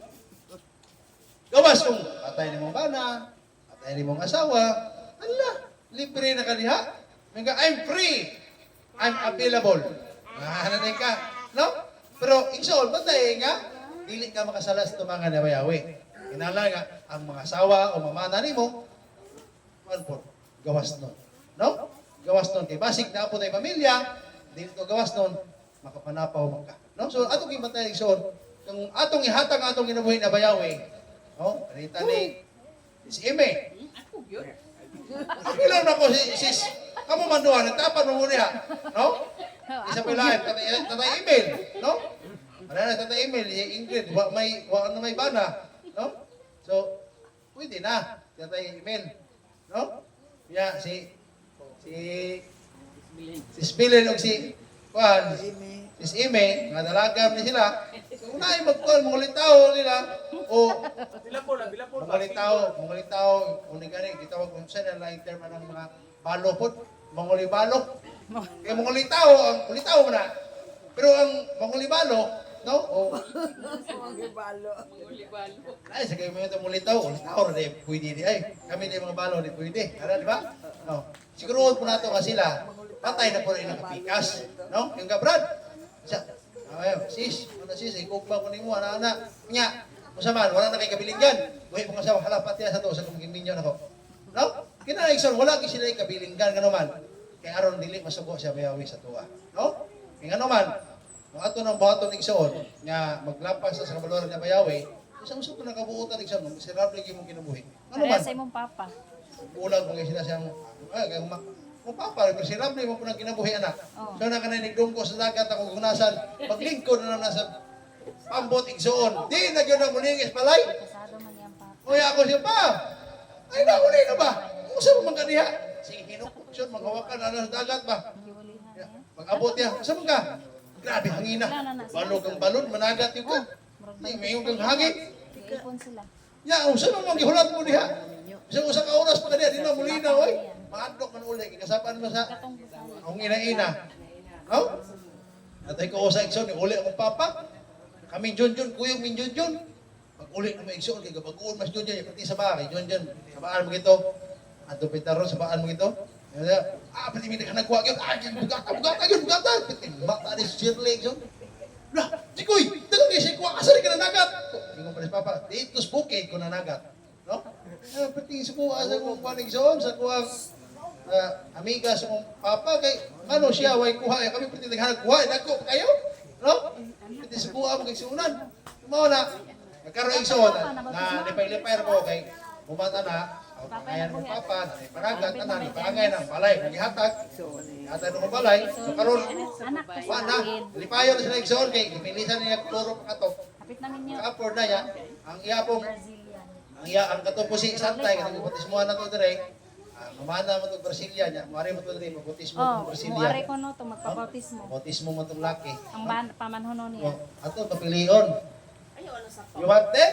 Gawas kung patay ni mong bana, patay ni mong asawa, ala, libre na kaniha. Mga, I'm free. I'm available. Ano ka? No? Pero, igsoon, patay nga, dili ka makasalas ito mga nabayawi. Kinala nga, ang mga asawa o mamana ni mo, po, gawas nun. No? Gawas nun. Kay basig na po tayo pamilya, dili to gawas nun, makapanapaw ka. No? So, atong ibatay igsoon, kung atong ihatag atong ginabuhin na bayawi, no? Rita ni si Eme. Ilan na ko sis, kamo man doon, nagtapan mo muna, no? Isa pa live, tatay email, no? Ano na tatay email, Ingrid, wa na may bana, no? So, pwede na, tatay email, no? Yeah, si Sbilin o si Juan, si Ime, nga dalagam ni sila, kung na magkuhan, mga litaw nila, o mga litaw, kung gani, gitawag kung saan na term ng mga balo po, mga libalo. Kaya mga litaw mo na. Pero ang mga libalo, no? O, ay, sa kayo mga itong litaw, di pwede di, ay, kami di mga balo, di pwede. Ano, di ba? No. Siguro po nato nga sila, patay na po rin ang kapikas, no? Yung gabrad, Sis, ikugba ko nimo ana. Nya, usaman wala na kay kabilinggan. Buhi mo asawa halapat ya sa to sa kuminyo nako. No? Kinaigson wala kay sila kabilinggan ngano man. Kay aron dili masubo siya bayawi sa tuwa. No? Kay ngano man, kung ato nang buhaton igsoon nga maglampas sa balor nga bayawi, isang usa pa nakabuutan igsoon, miserable gyud mong kinabuhi. Ano Kaya man? sa imong papa. Ulag mga sila siyang kay kung papa, miserable mo po nang kinabuhi anak. Oh. So na kanay nigdungko sa dagat ako gunasan, paglingkod na nasa pambot igsoon. Di na gyud ang mulingis palay. Kasado man yang papa. Kuya ako siya pa. Ay na uli na ba? Usa mo man kaniya? Sige hinukuksyon maghawakan na sa dagat ba? Giwalihan Ya, niya. Mag-abot niya. Asa man ka? Grabe hangina. Balog ang balon, managat yung ka. Ay, mayroong kang hangin. Ipon sila. Ya, usa man gihulat mo diha. Usa ka oras pa kaniya, di na mulina oy. Maadlok man uli, kikasapan mo sa Katong busali. ang ina-ina. No? Natay ko sa igsoon, uli akong papa. Kami Junjun, kuyong min Junjun. Pag uli na may igsoon, kaya pag uon mas Junjun, pati sa bahay, Junjun, sa baan mo ito. Ato pitaro sa baan mo ito. Pati may naghanagwa yun. Bugata yun, bugata. Pati mata ni Shirley, igsoon. Lah, sikoy, dagang kayo siya, asari ka na nagat. Ingon pa ni papa, dito sa bukid ko na nagat. No? Pati sa kuha sa kong panigsoon, sa kuha amiga sa kong papa, kay ano siya, way kuha, kami pati naghanag kuha, nagko kayo? No? Pati sa kuha mo kay suunan. Tumaw na, nagkaroon igsoon, na lipay-lipay ko, kay bumata na, ayan mo papa, panagat, tanan, pangangay ng balay, nagihatag, hatag ng balay, so karon Anak ko wa sa na, akin. lipayon na sila igsoon, kay ipilisan niya turo kato, Kapit namin niyo. ka-afford na yan, ang iyapong Brazilian. ang katong po si Santay, katong batismuhan na to dire, mamana mo itong Brasilia niya, mari mo ito dire, mabutismo Oh, itong Brasilia. muari ko no to magpabautismo. Batismo mo itong laki. Ang pamanhono niya. Oh, ato, papilion. You want that?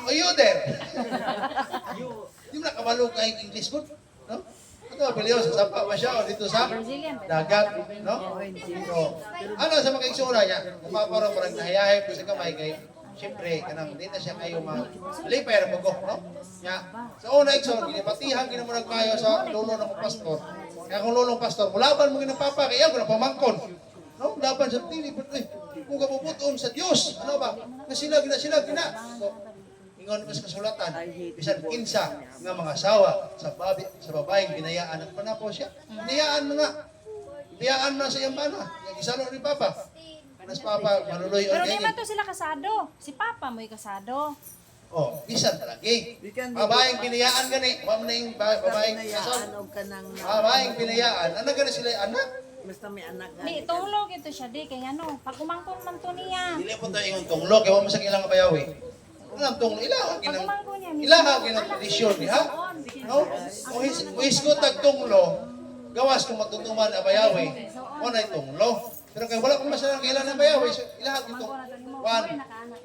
O you there? Di mo na kabalo ka yung English mo? No? Ato, papilion, sa sampa pa siya, o dito sa Brazilian. dagat, no? So, ano sa mga iksura niya? Kung paparang parang nahiyahe po sa kamay kay siyempre, kanang di na siya kayo malipay na pagok, no? Nya, sa una ikson, ginipatihan, ginamunag kayo sa lolo ng pastor. Kaya kung lolong pastor, mulaban mo ginapapa, kaya ko na pamangkon. No? Laban sa tili, kung kapuputon sa Diyos, ano ba? Nasilag, gina. So, ingon ko sa kasulatan, bisan kinsa nga mga asawa sa babaeng binayaan ng panapo siya. Binayaan mo nga. Binayaan mo na sa iyang mana. Yung isano ni Papa. Mas Papa, manuloy Pero on di man ganyan. to sila kasado. Si papa mo'y kasado. Oh, bisan talagi. Babaeng binayaan gani. Ma'am na yung babaeng kasal. Ano ka nang Babaeng binayaan. Ano gani sila anak? basta may anak ka. Di, tulog ito siya di. Kaya ano, pag umangkon man to niya. Dili po tayo yung tunglo. Kaya mo sa ilang kabayawi. Alam tunglo. Pag umangkon niya. Ilaha ginang tradisyon niya. No? Uhiskot tag tunglo. Gawas kung magtutuman ang bayawi. O na tunglo. Pero kaya wala kong masalang kailan ng bayawi. So, ilaha itong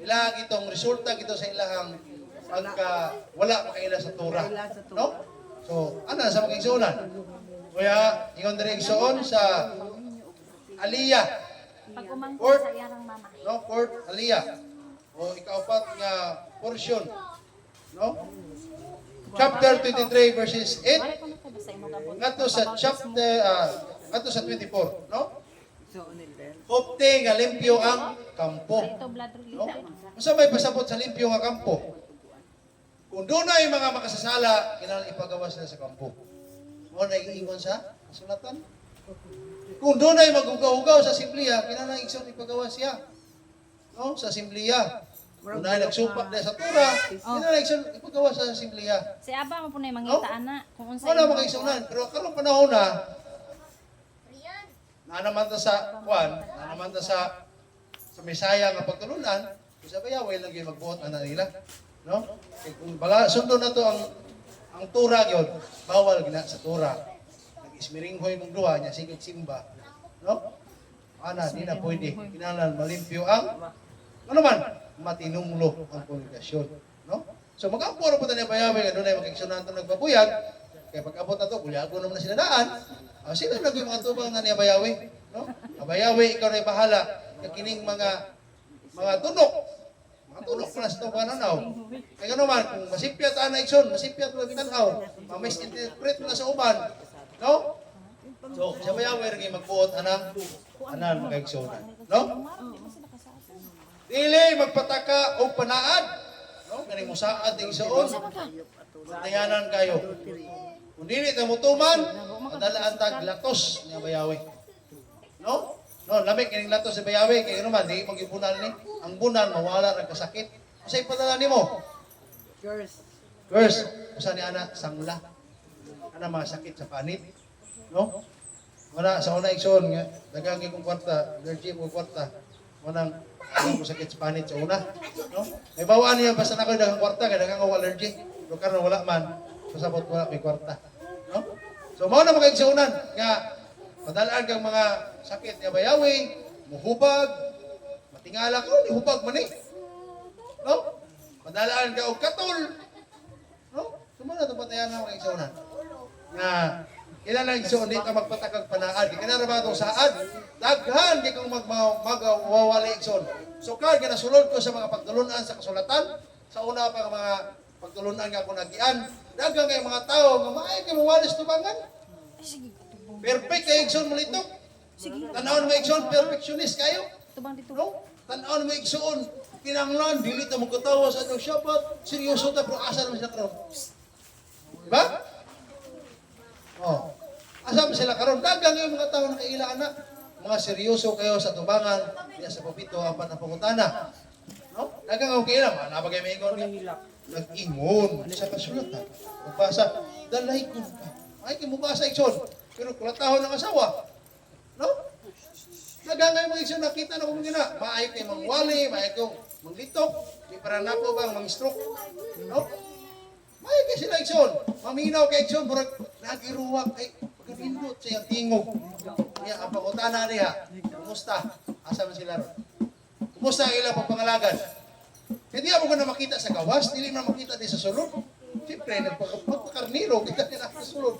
ilaha itong resulta ito sa ilahang pagka wala makaila sa tura. No? So, ano sa mga igsuunan? Kaya, ingon din igsuon sa Aliyah. Pag umangkon Court. sa iyang mama. No? Court Aliyah. O ikaapat nga portion. No? Chapter 23 verses 8. Wala ko na to basta imo gabon. Ngadto sa chapter ngadto sa 24, no? So, nila. Opte nga limpyo ang kampo. Ito blood No? related. Unsa may pasabot sa limpyo nga kampo? Kung doon ay mga makasasala, kinahanglan ipagawas na sa kampo. Mo na iingon sa kasulatan. Kung doon ay magugaw-ugaw sa simpliya, kinahanglan ipagawas siya. No? Sa simpliya. Kung na nagsumpak na sa tura, kinahanglan ipagawas sa simpliya. Si Aba mo po na yung mangita ana. Kung unsa Wala imong- mga isunan, pero karong panahon na naman ta sa naman ta sa Misaya nga pagtulunan, sa bayaway lang gyud magbuot ana nila, no? Kay kung bala sundo na to ang tura gyud, bawal gina sa tura. Nag-ismiringhoy mong duha nya sigig simba, no? Ana di na pwede, kinahanglan malimpyo ang ano man matinunglo ang komunikasyon, no? So mag-amporo po tayo bayaway nga dunay magigsunan to nagpabuyag. Kaya pag abot na to, kulyago naman na sila daan. Sino na yung mga tubang na niya bayawi? No? Bayawi, ikaw na bahala. Kakining mga tunok. Mga tunok na sa itong pananaw. Kaya gano'n man, kung masipyat ana ikson, masipyat mo gitanaw, mamisinterpret mo na sa uban. No? So, siya bayawi rin magbuot anang mga igsoon. No? Dili magpataka o panaad. No? Ganing mo saad ng igsoon. Bantayanan kayo. Kung dili ta mutuman, madalaan tag latos niya bayawi. No? No, lamig kining latos sa bayawi kay ano man di magibunan ni. Ang bunan mawala ra kasakit. Usa ipadala nimo? Curse. Usa ni ana sangla. Ana mga sakit sa panit. No? Wala sa una igsoon nga dagang kong kwarta, allergy mo kwarta. Wanang ano ko sakit sa panit sa una. No? May bawaan niya basta na ko dagang kwarta kay dagang ako allergy. Pero karon wala man. Pasabot wala may kwarta. No? So mao na mga igsuunan nga padalaan kang mga sakit nga bayawi, muhubag, matingala ko, ni hubag man eh. No? Padalaan ka og katol. No? Sumuna to patayan na mga igsuunan. Nga ilan ang igsuon di ka magpatakag panaad. Di ka na ba itong saad? Daghan di kang magwawali igsuon. So kaya ginasulod ko sa mga pagtulunan sa kasulatan, sa una pa mga pagtulunan nga ako nagian, dagang kay mga tao nga maay kay mawalis tubangan. Perfect kay igsoon mo nito. Tanawon mo igsoon perfectionist kayo. Tubang dito. No? Tanawon mo igsoon kinahanglan dili ta mo katawa sa atong Shabbat. Seryoso ta pero asa naman sila karon. Diba? Oh. Asa man sila karon? Dagang yung mga tao na kailangan na mga seryoso kayo sa tubangan, diya sa pupito apan ang pangutana. No? Dagang ang kailangan, napagay may ingon ka. Nag-ingon sa kasulatan. Magbasa, dalay ko ka. Ay, kimubasa ikson. Pero kulatahon ng asawa. No? Nagangay mo ikson, nakita na kung gina. Maay kayo mangwali, maay kayo manglitok. Di para na po bang mang-stroke. No? Maay kayo sila ikson. Maminaw kay ikson, burag nagiruwak. Ay, pagkabindot sa iyang tingog. Kaya, ang pangutana niya, kumusta? Asa man sila ron? Kumusta ang ilang pagpangalagan? Hindi ako na makita sa gawas, hindi na makita din sa sulod. Siyempre, nagpagpakarniro, kita din sa sulod.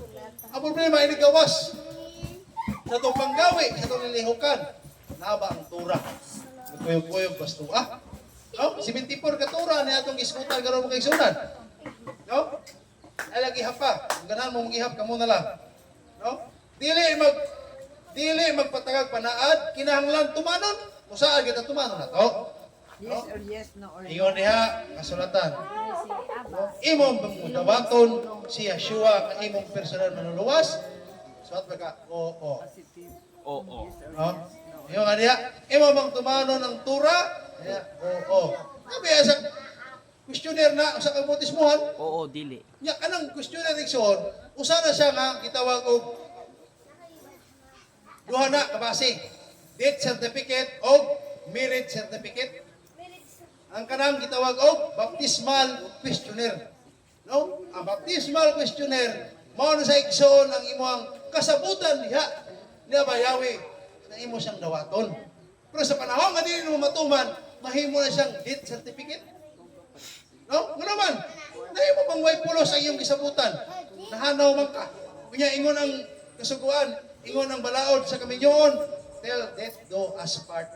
Ang problema ay gawas. Sa itong panggawi, sa itong nilihukan, naba ang tura. Nagkuyog-kuyog bastua. No? 74 katura niya itong iskutan gano'n mga igsunan. No? Ay lagi hapa. Kung ganahan mo mag-ihap ka muna lang. No? Dili magpatagag panaad, kinahanglan tumanon. Kung saan kita tumanon na to? Yes or yes, no or no. Ingon diha kasulatan. Imong dawaton si Yeshua ka imong personal manuluwas. Suat ba ka? Oo. Oo. No? Ingon nga diha, imong bang tumanon ang tura? Diha, oo. Sabi sa questionnaire na sa kabutismuhan, Oo, dili. nya kanang questionnaire igsoon, usa na siya nga gitawag og duha na kabase. Death certificate o marriage certificate. Ang kanang gitawag og baptismal questionnaire. No? Ang baptismal questionnaire mao na sa igsoon ang imong kasabutan diha niya bayawi sa imo siyang dawaton. Pero sa panahon nga dili mo matuman, mahimo na siyang death certificate. No? Nga naman, nahimo bang way pulo sa iyong gisabutan? Nahanaw man ka. Kunya ingon ang kasuguan, ingon ang balaod sa kaminyoon, till death do us part.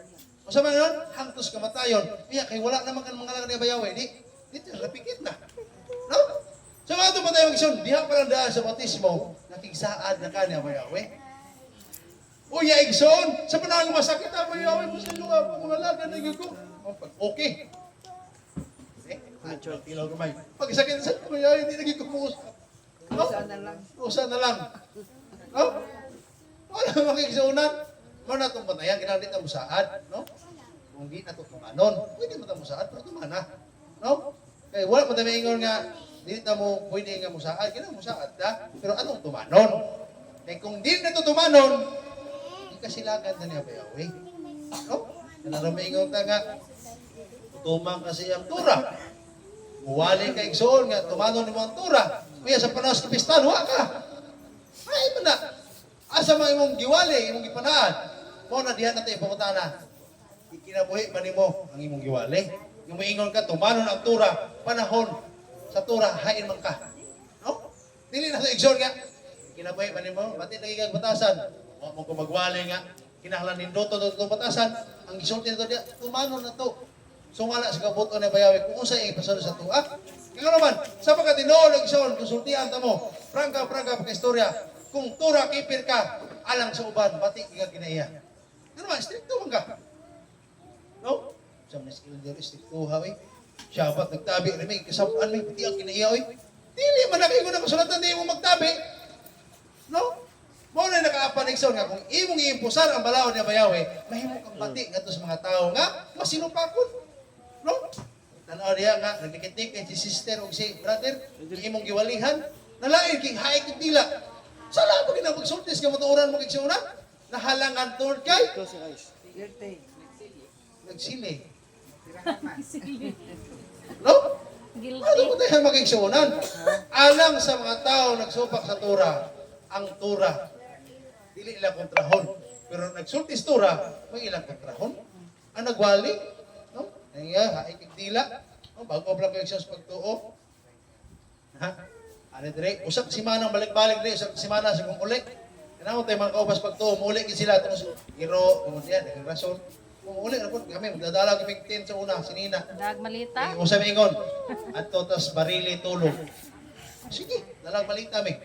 O sa mga nun, hangtos kamatayon. Kaya kay wala naman ka ng mga langan ni bayawi, dito napikit na. No? So mga ito pa tayong igsoon, diha pa lang daan sa bautismo, nakigsaad na ka niya bayawi. Uya igsoon, sa panahon masakit ang bayawi mo sa luwa, mga langan na ko. Okay. Tilaw kamay. Pag sakit sa bayawi, hindi naging kumuusap. No? Usa na lang. No? Wala makikisunan. Kung na itong patayan, ginagit na musaad, no? Kung di na ito tumanon, pwede mo ito musaad, pero tumana. No? Kaya wala mo tayo ingon nga, di na mo pwede nga musaad, ginag musaad na, pero anong tumanon? Kaya kung di na ito tumanon, di kasilagan na niya bayawi. No? Kaya may ingon ka nga, tumang kasi ang tura. Muwali ka igsoon nga, tumanon ni mo ang tura. Kaya sa panahon sa pistan, huwa ka. Ay, ito na. Asa mga imong giwali, imong gipanaan. Mo na dihan natin ipamutana. Ikinabuhi ba nimo ang imong giwali? Yung maingon ka, tumanon ang tura, panahon sa tura, hain man ka. No? Dili na sa igsoon nga. Ikinabuhi ba nimo? Pati nagigag batasan. O mo kung magwali nga, kinahanglan nindoto to batasan. Ang gisulti nito diya, tumanon na to. Sungala sa kabuto na bayawi kung unsa ay pasado sa tuwa. Kaya naman, sa pagkatinood ng igsoon, konsultihan ta mo. Prangka pa istorya. Kung tura kipir ka, alang sa uban, bati ka kinaiya. Ano man, stricto man ka. No? Sa mga skill there, stricto ha, eh. Siya ba't nagtabi, may kasabuan, may pati ang kinaiya, eh. Dili man na kayo na kasulatan, di mo magtabi. No? Mo na nakaapan igsoon nga kung imong iimpusar ang balaod niya bayawe, mahimo kang bati ngadto sa mga tao nga masinupakon. No? Tanaw diya nga nagdikit-dik kay si sister o si brother, imong giwalihan, nalain king haay kid dila. Sala mo gina magsultis ka matuoran mo igsoon na. Nahalangan toward kay nagsili. No? Ano Guilty. mo tayo magigsuunan? Alang sa mga tao nagsupak sa Tura, ang Tura, dili ilang kontrahon. Pero nagsultis Tura, may ilang kontrahon. Ang nagwali, no? Nangyaya, haikig dila. No? Bago pa lang kayo sa pagtuo. Ha? Ano dire? Usap si Manang balik-balik dire, usap si Manang sa kung uli. Kailangan tayo mga kaubas pagtuo, muli sila. Tapos, giro, kemudian, naging rason. Kung uli, kami, magdadala kami 10 sa una, si Nina. Dag malita. Usap ingon. At totas barili tulog. Sige, dalang balita mi.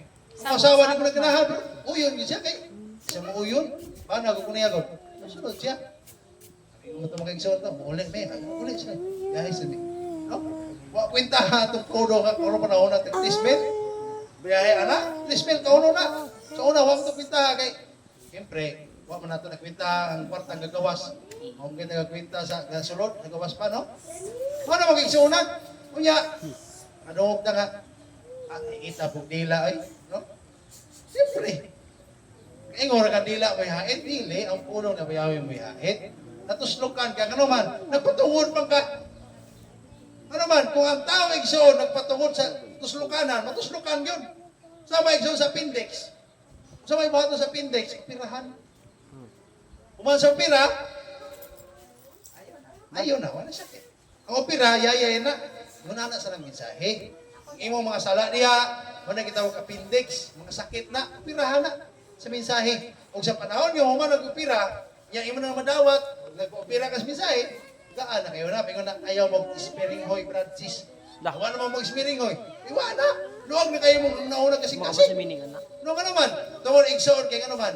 Ang asawa ni ko nagkanahan. Uyon siya kay. Siya mo uyon. Paano ako kuniyagod? Sunod siya. Kung ito makikisuot na, muli mi. Muli siya. Guys, mi. No? Wa kwenta ha itong kodo nga. Kung ano panahon natin. Tismil. Biyahe ana. Tismil ka uno na. Sa una, huwag ito kwenta kay. Siyempre, huwag mo natin nakwenta ang kwartang gagawas. Huwag kita nagkwenta sa sulod. Nagawas pa, no? Ano magigsuunan? Kunya, ano na nga? Kita po dila ay, no? Siyempre. Ingor ka dila may hait, dili, ang puno na bayawi may hait. Natuslukan ka, ano man, nagpatungod man ka. Ano man, kung ang tao igsoon, nagpatungod sa tuslukanan, matuslukan yun. Sama igsoon sa pindex. Sa may buhato sa pindex, pirahan. Kuman sa pira, ayaw na, wala sakit. Ang opera, yayay na. Muna na sa lang mensahe. Ang imong mga sala niya, muna kita ka appendix, mga sakit na, operahan na sa mensahe. O sa panahon yung human nag-opera, yung imo na madawat, nag-opera ka sa mensahe, gaan na kayo na, pingon na ayaw mag-sparing hoy, Francis. Dawa naman mag-sparing hoy. Iwa na. Luwag na kayo mong nauna kasing-kasing. No ka naman. Tawag igsoon kay ka naman.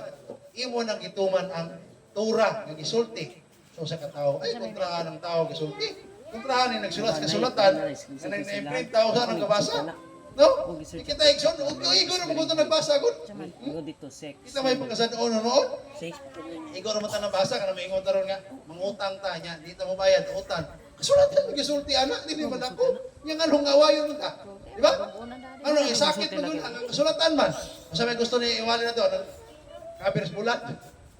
Imo nang gituman ang Tura nga gisulti. So sa katao, ay kontrahan ng tao gisulti. Kontrahan ni nagsulat sa kasulatan, nga nag-imprint tao sa nang gabasa. No? Kita igsoon, igor mo ko nagbasa gud. dito sex. Kita may pagkasad noon. Igor mo ta nabasa kana maingon taron nga mangutang ta nya, di ta mo bayad utang. Kasulatan mo gisulti anak, dili man ako. Yang anong awayon ta. Di ba? Ano sakit mo gun ang kasulatan man. Masa may gusto ni iwali na to, kabirs bulat.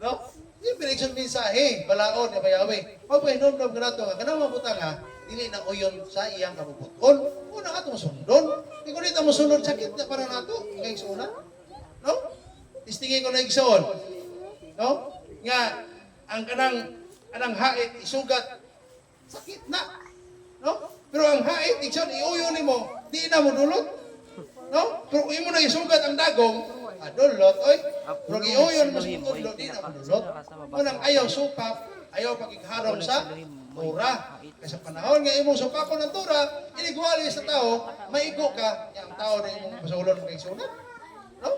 No? Yung pinagsun mensahe, balaod nga bayawi. Pagpahinom-nom ka na ito nga, kanang mabuta nga, dili na uyon sa iyang kabubuton. Una ka itong sundon. Hindi ko dito mo sunod, sakit na para na ito. Nga igsuunan. No? Tistingin ko na igsuon. No? Nga, ang kanang hait, isugat, sakit na. No? Pero ang hait, igsuon, iuyon mo, di na mo dulot. No? Pero kung imo na isugat ang dagong, adulot, oy. Pero iuyon mo sa tudlo, di na madulot. Unang ayaw supap, ayaw pagigharong sa Tura. Kasi sa panahon nga imong supapon ng Tura, inigwali sa tao, maigo ka, ang tao na imong pasulon kay sunod. No?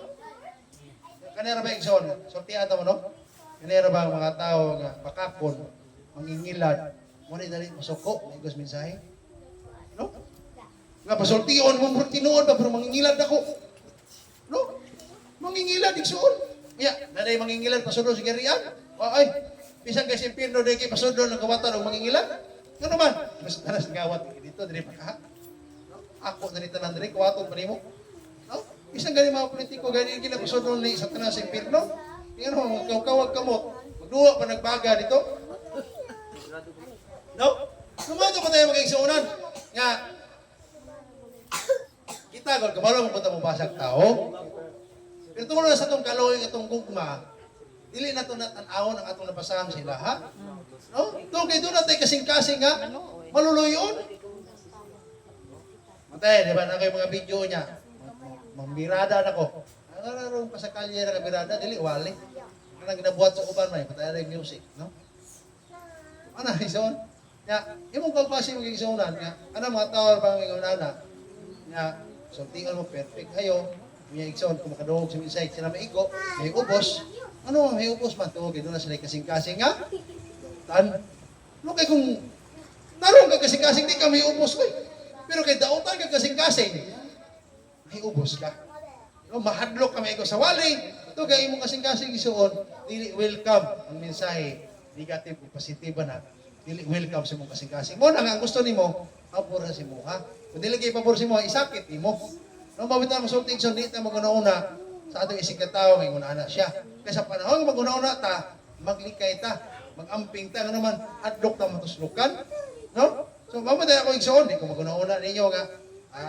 Kanera ba igsoon? Sortihan mo, no? Kanera ba ang mga tao nga pakakon, mangingilad, mo na dali masuko, may igos mensahe? No? Nga pasultiyon mo, tinuod ba, pero mangingilad ako. No? Mangingilad, igsoon. Kaya, naday mangingilad, pasudol si Gerian. Ay, pisang kasi impirno, dahi kay pasudol ng kawatan, o mangingilad. Ano man? Mas tanas gawat dito, diri pa ka. No? Ako, diri tanan, diri, kawaton pa nimo. No? Pisang gani mga politiko, gani yung kinapasudol ni sa tanas sa impirno. Tingnan mo, magkawag kamot. Magduwa pa nagbaga dito. No? Lumato pa tayo mag-igsuunan. Nga, kita, kung kamalo mo punta mo basag tao, pero tungkol na sa itong kaloy, itong gugma, dili na ito natanawon ang atong napasaham sila, ha? No? Doon kayo doon natin kasing-kasing, ha? Maluluyon. Matay, di ba na kayo mga video niya? Mambirada na ko. Ang nararong pa sa kalye na kabirada, dili, wali. Ang ginabuhat sa uban, may patay na yung music, no? Ano, ison? Ya, imong kalpasi mo gigsunan, ya. Ano mga tao pa ang ingunana? Ya, so tinggal mo perfect ayo. May igsoon kung makaduhog sa inside sila maigo, may ubos, Ano may ubos man to kay doon na sila kasing-kasing nga. Tan. No kay kung tarong ka kasing-kasing di ka may ubos ko. Pero kay dautan ka kasing-kasing may ubos ka. No, mahadlok kami ko sa wali. Ito kay imong kasing-kasing isuon, dili welcome ang mensahe negative o positibo na. Dili welcome sa imong kasing-kasing. Mo na nga ang gusto nimo, pabor sa imo ha. Kung dili kay pabor sa imo, isakit imo. No, mabita mo sulting so dito maguna-una sa atong isig ka tao may una-ana siya. Kaysa panahon maguna-una ta, maglikay ta, magamping ta nga naman adlok ta matuslukan. No? So mamatay ako igsoon, di ko maguna-una ninyo nga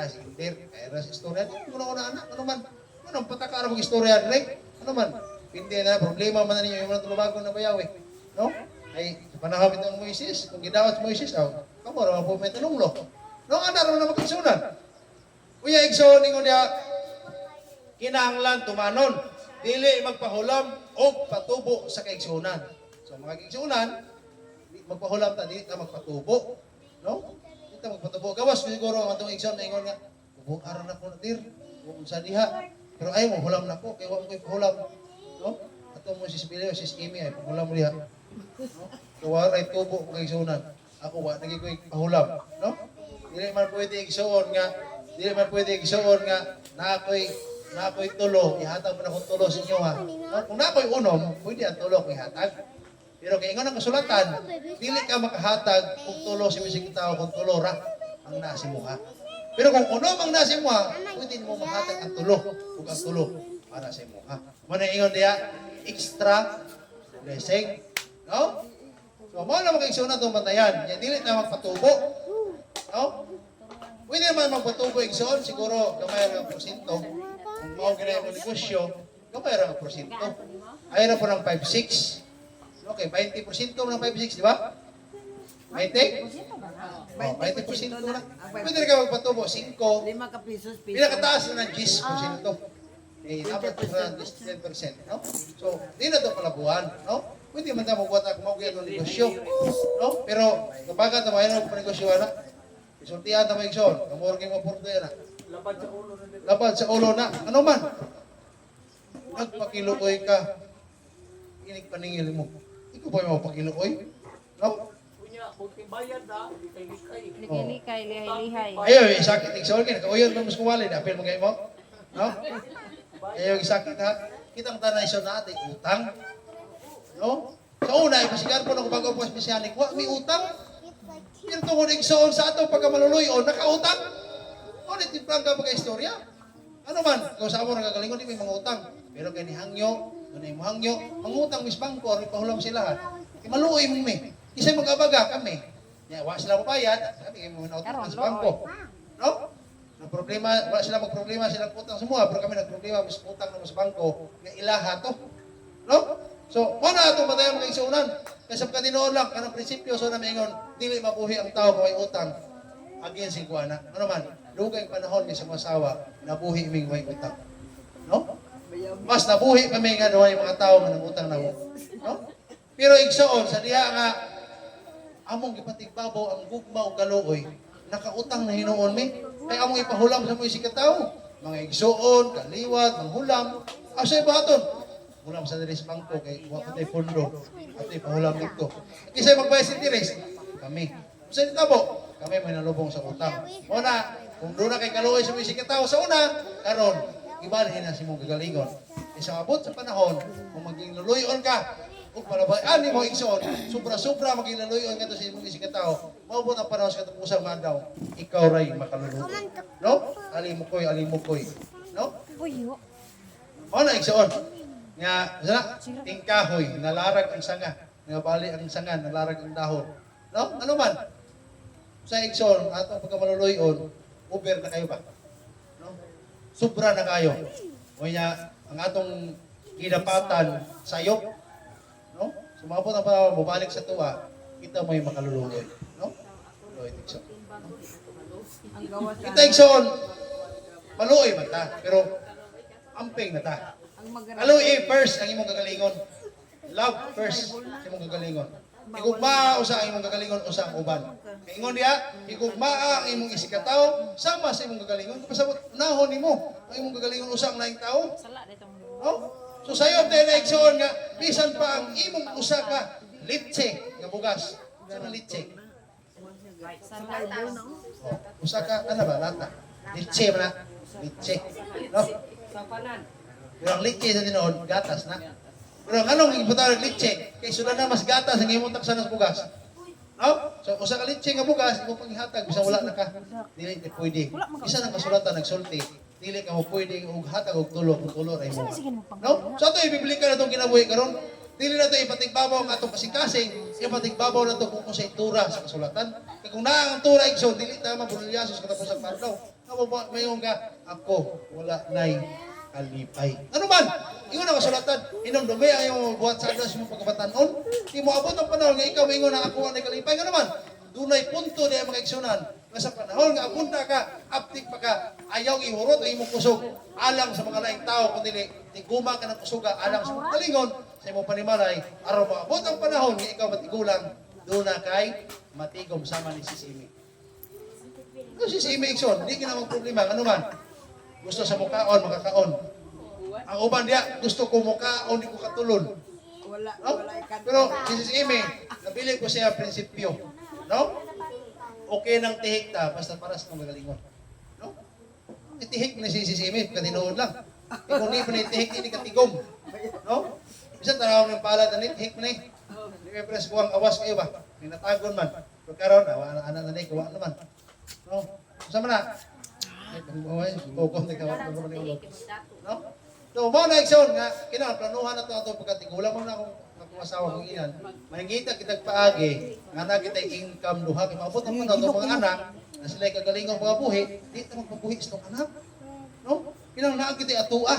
si Indir, kaya na sa istorya, di ko maguna-una anak, ano man. Anong patakara kong istorya rin? Ano man? Hindi na problema man na ninyo yung mga tulubago na bayaw eh. No? Ay, sa panahon itong Moises, kung gidawat Moises, kamo raman po may tanonglo. No, ana raman na magkagsunan. Uya, igsoon ninyo niya, kinahanglan tumanon, dili magpahulam o patubo sa kaigsunan. So, mga kaigsunan, magpahulam ta, dili ta magpatubo. No? Dili ta magpatubo. Gawas, siguro, ang itong igsoon na ingon nga, ubong aran ako na dir, ubong sa diha. Pero ayaw mo, hulam na ko, kaya huwag ko'y hulam. No? Ato mo si Spileo, si Amy, ay hulam mo diha. No? Kawar ay tubo kay sunan. Ako wa nagi ko'y pahulam. No? Dili man pwede igsuon nga, na ako'y tulo, ihatag mo na kong tulo sa inyo ha. No? Kung na ako'y unom, pwede ang tulo kong ihatag. Pero kay ingon ang kasulatan, dili ka makahatag kung tulo si misig tao kung tulo ra ang nasi mo ha. Pero kung unom ang nasi mo ha, pwede mo mahatag ang tulo kung ang tulo para sa mo ha. Muna ingon diya, extra blessing. No? So, mo na makaigsoon na itong bantayan. Yan, dili na magpatubo. No? Pwede naman magpatubo igsoon, siguro gamay ang porsyento. Kung mao gina yung negosyo, gamay ang porsyento. Ayaw na po ng 5-6. Okay, 20% mo ng 5-6, di ba? 20? Oh, 20% na. Pwede rin ka magpatubo, 5. 5 ka-pisos. Pinakataas na ng 10%. Eh, dapat na 10%. No? So, di na ito palabuhan. No? Pwede man tayo magbuhat ako mag-uyan ng negosyo. No? Pero, kapag ito, mayroon ako negosyo, anak. Isultihan na mo yung son. Kamurking mo purto yan, Lapad sa ulo na. Ano man? Nagpakilukoy ka. Inig paningil mo. Ikaw ba yung mapakilukoy? No? Likay-likay, lihay-lihay. Ayaw, isakit. Igsawal ka. Nakauyon mo mas kumali. Apil mo kayo mo. No? Ayaw, isakit ha. Kitang tanay siya na ate. Utang. No? Sa una, ipasigar po na kung bago po espesyalik. May utang. Pero tungkol igsoon sa ato pagka maluluyon, nakautang. Ulit, tiplang ka pagka-istorya. Ano man, kung sa amo nagagalingon, di may mga utang. Pero kaya ni hangyo, ganay mo hangyo, mangutang mis bangko, rin pahulam sila. Maluoy mo may. Isa'y mag-abaga kami. Wala sila mapayad, sabi kayo mo nautang sa bangko. No? Ang problema, wala sila magproblema, sila utang semua, pero kami nagproblema, mas utang na mas bangko, nga ilaha to. No? So, muna ito ba tayo mga igsuunan? Kasi sa kaninoon lang, kanang prinsipyo, so na maingon, dili mabuhi ang tao kung may utang, again si Kuana. Ano man, lugay panahon ni sa masawa, nabuhi iming may utang. No? Mas nabuhi kami nga doon yung mga tao nga utang na mo. No? Pero igsuon, sa diha nga, among gipatigbabaw ang gugma o kaluoy, nakautang na hinoon mi, kaya among ipahulam sa mga sikataw, mga igsuon, kaliwat, manghulam, asay baton. Hulam sa deres bangko kay wala tay pondo at ipahulam dito. Kisay magbayad sa interes kami. Sa ditabo kami may nalubong sa utang. Una, kung doon na kay kaluoy sa mga tao sa una, karon ibalhin na si mong gagalingon. Isang abot sa panahon, kung maging luluyon ka, o palabayaan ni mo igsoon, sobra-sobra maging luluyon ka to sa mga tao, maubot ang panahon sa katapusang mandaw, ikaw ray makaluluyo. No? Alimukoy. No? Uyo. O na igsoon. Nga, tingkahoy, nalarag ang sanga. Nga bali ang sanga, nalarag ang dahon. No? Ano man? Sa igsoon, atong pagkamaluluyon, over na kayo ba? No? Sobra na kayo. O niya, ang atong kinapatan, sayop. No? Sumabot ang panahon, bumalik sa tuwa, kita mo yung makalululoy. No? Luloy, igsoon. No? Kita igsoon, maluoy man ta, pero amping na ta. Aluoy first ang imong gagalingon. Love first ang imong gagalingon. Igugma usa ang imong gagalingon usa ang uban. Kay ingon diha, igugma ang imong isikataw sama sa imong gagalingon. Pasabot nahon nimo ang imong gagalingon usa ang laing tawo. Sala dito mo. No? So So sayo tayo na igsoon nga bisan pa ang imong usa ka litse nga bugas. Sa litse. Usa ka ano ba lata? Litse man na. Litse. No? Pero ang litse sa tinuod gatas na. Pero anong ibutang ng litse? Kay sudan na mas gatas ang imong taksan sa bugas. No? So usa ka litse nga bugas imo panghatag bisan wala na ka. Dili na pwede. Isa nang kasulatan nagsulti. Dili ka mo pwede og hatag og tulo ay mo. No? So ato ibiblikan na itong kinabuhi karon. Dili na ito ipatigbabaw ang atong kasing-kasing, ipatigbabaw na ito kung sa itura sa kasulatan. Kaya kung naa ang tura igsoon, dili tama bulilyasos katapos ang pardaw. Mayon ka, ako wala nay kalipay. Ano man? Ingon ang kasulatan, inom dumi ang iyong buhat sa adas mo pagkabatanon. Di mo abot ang panahon nga ikaw ingon na ako ang kalipay. Ano man? Dunay punto di ang mga igsunan. Nga sa panahon nga abunda ka, aptik pa ka, ayaw ihurot ang imong kusog. Alang sa mga laing tao, kung dili, tiguma ka ng kusuga, alang sa mga kalingon, sa imong panimalay, araw maabot ang panahon nga ikaw matigulang, doon na kay matigom sama ni Sisimi. Ano Sisimi Ikson? Hindi ka na problema. Ano man? Gusto sa mukaon, makakaon. Ang uban diya, gusto ko mukaon, di ko katulon. Wala, No? wala ikan. Pero si Sisimi, nabili ko siya prinsipyo. No? Okay nang tihik ta, basta paras ng magalingon. No? Itihik na si Sisimi, katinood lang. Kung hindi pa na itihik, hindi katigom. No? Bisa tanaw ng palad na itihik mo na eh. Hindi may pres kuwang awas kayo ba? May natagon man. Pero karoon, anak na kuwang naman. No? Sama na. Kukom na kawan mo ni ulog. No? So, mo na ikson nga kinahanglan planuhan na to ato pagkatigulang mo na akong asawa kong inan. Mahingita kitag paagi nga na kita income duha kay maabot ang mga mga anak na sila kagalingong mga buhi, di ta magpabuhi sa tong anak. No? Kinahanglan kita atua.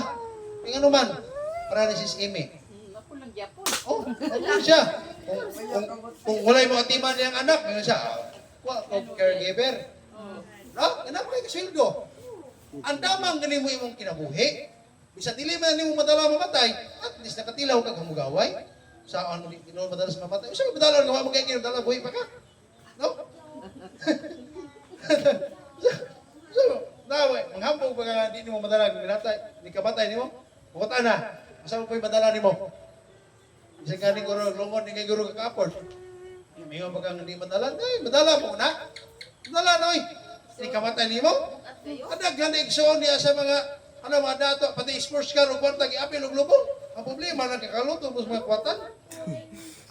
Kaya ano man para ni Sis Amy. Oh, ano siya? Kung walay mga timan niyang anak, ngayon siya, caregiver. No? Ganap kayo kasweldo. Ang damang ganin mo imong kinabuhi. Bisa dili man nimo madala mamatay, at least nakatilaw ka kamugaway. Saan mo tinuod madalas mamatay? Usa ka madala nga mo kay kinadala buhi pa ka? No? So, nawe, manghambog pa nga di nimo madala ginatay, di ka matay nimo. Bukat ana. Asa mo ko'y madala nimo? Isa ka ni guro lungon ni kay guro ka kapon. Mayo pa kang hindi madala, ay madala mo na. Madala noy. Di ka matay nimo? Ada gani igsoon niya sa mga mga dato, pati sports car o kwarta, giapil og lubong. Ang problema, nagkakaluto mo sa mga kwatan.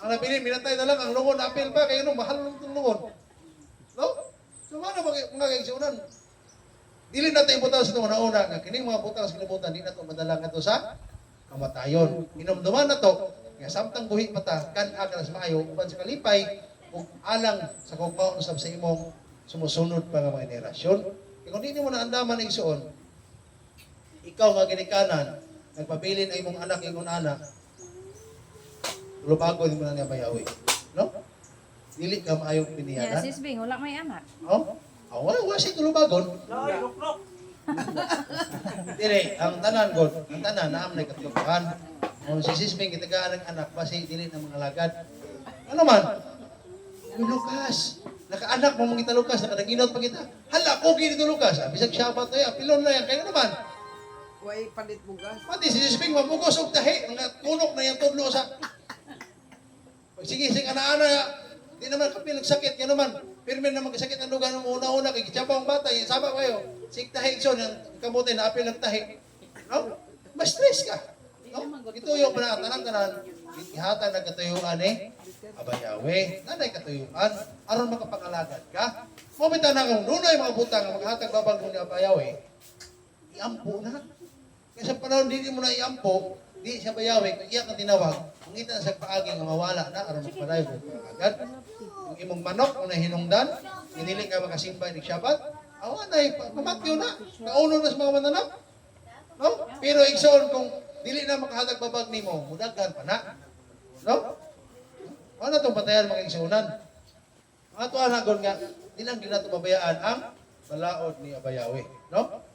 Ang napili, minatay na lang, ang lungon, apil pa, kaya mahal lang itong lungon. No? So, ano mga kaigsunan? Dili natin ibutang sa itong una-una, nga kining mga butang sa kilibutan, di na ito madalang ito sa kamatayon. Inumduman na ito, nga samtang buhi mata, kan aga sa maayo, uban sa kalipay, ug alang sa kugmaon sa imong sumusunod pa nga mga generasyon. Kaya kung hindi mo na andaman na igsuon, ikaw nga ginikanan, nagpabilin ay mong anak, imong anak, lubago mo na niya bayawi. No? Dili ka maayong Yeah, piniyanan. Sis Bing, wala may anak. Oh? Wala siya tulubagon. Dili, ang tanan god, ang tanan naam na katulubagan. Kung si Sisbing kitagaan ng anak, basi dili ng mga lagad. Ano man? Uy, Lucas, naka-anak mo mong kita Lucas, nakadaginot pa kita. Hala, kogi dito Lucas. Bisag siyabat na yan, pilon na yan. Kaya naman, Way palit bugas. pati si Sisbing mabugos og tahi, mga kunok na yung tudlo sa... Pag sige, ana-ana, di naman kapil nagsakit, yan naman. Pirmin naman kasakit ang lugar ng una-una, kay kitsapa ang bata, yung sama kayo. Sig tahi, ikson, yung kamutin na apil ng tahi. No? Mas stress ka. No? Ito yung panatanan-tanan, ihatan ng katuyuan abayawe, nanay katuyuan, aron makapangalagad ka. Mamita na kung dunay mga butang, maghatag babang ni abayawe, iampo na. Kasi sa panahon hindi mo na iampo, di siya bayawi, kung iyak ang tinawag, kung ita na sa paaging nga mawala na, aron magpalayo ko agad. Kung imong manok, kung nahinungdan, hinili ka makasimbay ng Shabbat, awan na, mamatyo na, kauno na sa mga mananap. No? Pero igsoon, kung dili na makahatag babag nimo, mudaghan pa na. No? Ano itong patayan mga igsunan? Mga tuwa na nga, di lang ginato babayaan ang balaod ni Abayawe. No?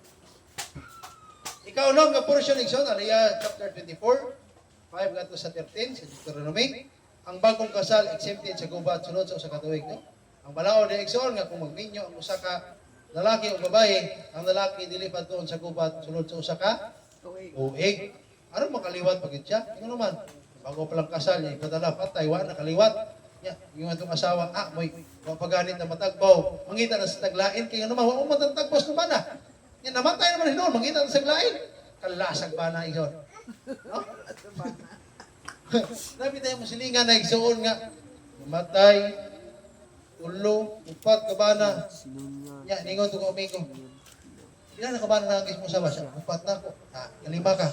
Ikaw no, nga portion igsoon, Aliyah chapter 24, 5 gato sa 13, sa Deuteronomy, ang bagong kasal exempted sa gubat sunod sa usa ka tuig. No? Ang balaod ni igsoon nga kung magminyo ang usa ka lalaki o babae, ang lalaki dili pa doon sa gubat sunod sa usa ka tuig. Ano makaliwat pagit siya? Ino naman. Bago pa lang kasal niya, ipadala patay, wa nakaliwat. Ya, yung atong asawa, moy, wa paganit na matagbaw. Mangita na sa taglain kay naman wa mo matagpos naman na. Ya namatay naman hinon, mangita na sa taglain. Kalasag ba na iyon? No? Nabi tayo musilingan na igsuon nga namatay, ulo, upat kabana. Ya, ningon to ko amigo. Ilan na kabana na ang mo sa basa? Upat na ako. Kalima ka.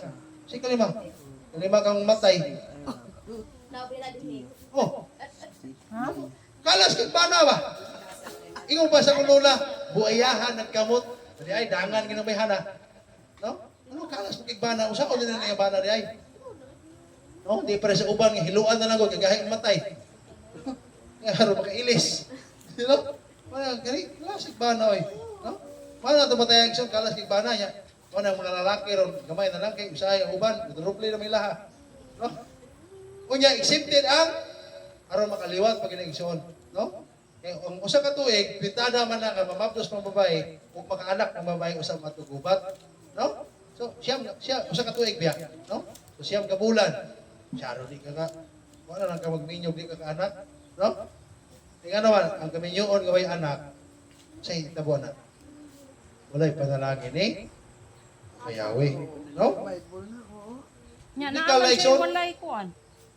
Si kalima. Kalima kang matay. Oh. Ha? Kalas kag bana ba? Ingon pa sa kunula, buayahan nagkamot. Di ay dangan ginamay hana. No? Ano kalas kag bana? Usa ko din nga bana di ay. No, di para sa uban nga hiluan na lang ko kagahi matay. Nga haro makailis. You know? Wala gani kalas kag bana oy. No? Mana to matay ang kalas kag bana nya. Wala mga lalaki ron gamay na lang kay usahay ang uban, gudruple na may laha. No? Unya accepted ang aron makaliwat pag ginigsoon, no? Kaya ang usa ka tuig, pitada man na ka mamapdos pang babae, ug makaanak ng babae usab matugubat, no? So siya usa ka tuig biya, no? So siyam ka bulan. Siya ro di ka wala lang ka magminyog di ka anak, no? Tinga naman ang kaminyoon gaway anak sa tabo na. Walay panalangin ni Mayawi, no? Bible na, oo. Nya Di na ka like siya son? walay kuan.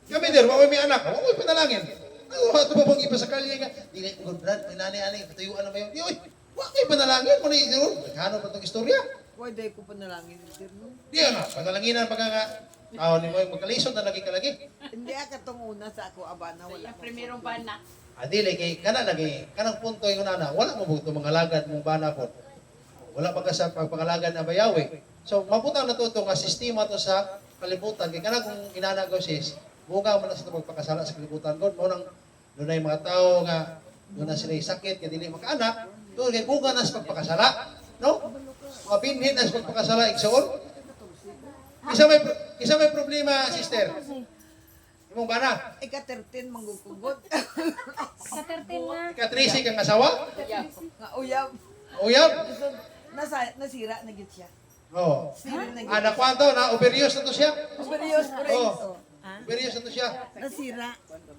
Kami der, wa may anak, wa may panalangin. Ano ito ba bang ipa sa kalye nga? Di kay good brad, may nani-ani, patuyuan na ba yun? Di, oy, wa kay panalangin mo ni Zero. Naghanap pa itong istorya. Why day ko panalangin sir no? Di nga, panalanginan pag nga. Tao ni mo yung magkalisod na lagi ka lagi. Hindi katong una sa ako abana wala. Primerong bana. Adili kay kana lagi, kanang punto yung nana, wala mo buto mga lagad mong bana po. Wala pa ka sa pagpangalagad na bayawi. So, maputang na to nga sistema to sa kalibutan. Kaya kana kung inanagaw sis, buga mo na sa pagpakasala sa kalibutan ko. Mo nang doon ay mga tao nga doon na sila sakit, kaya dili makaanak. Doon kay buga na sa pagpakasala. No? Mga binhin na sa pagpakasala, igsoon. Isa may problema, sister. Imong bana, Ika-13 manggugugod. Sa 13 na. ika-13 kang asawa, Nga uyab. uyab. Nasira na gid siya. Oh. Sira na gid. Anak kwanto na, overious na to siya. Serious Oh. preso. Ha? Overious na to siya. Nasira.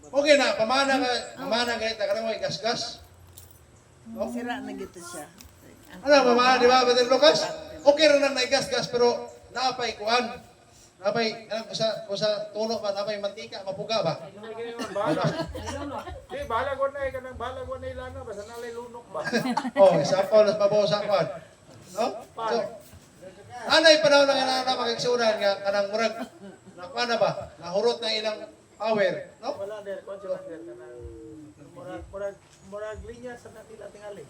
Okay na, pamana ganito, ka na mo igasgas. Sira na gid siya. Ano, pamana, di ba, Brother Lucas? Okay rin nang naigasgas, pero napay kuan. Napay, sa tulo ba, napay mantika, mapuga ba? Di, bahala ko na bahala ko na ilana, basta nalay lunok ba? Oh, example, nas mabaw sa kuan. No? So, anay panahon lang na magigsunan nga, kanang murag, nakuha na ba? Nahurot na ilang power, no? Wala der, konsi lang der, kanang murag linya sa natin ating ali.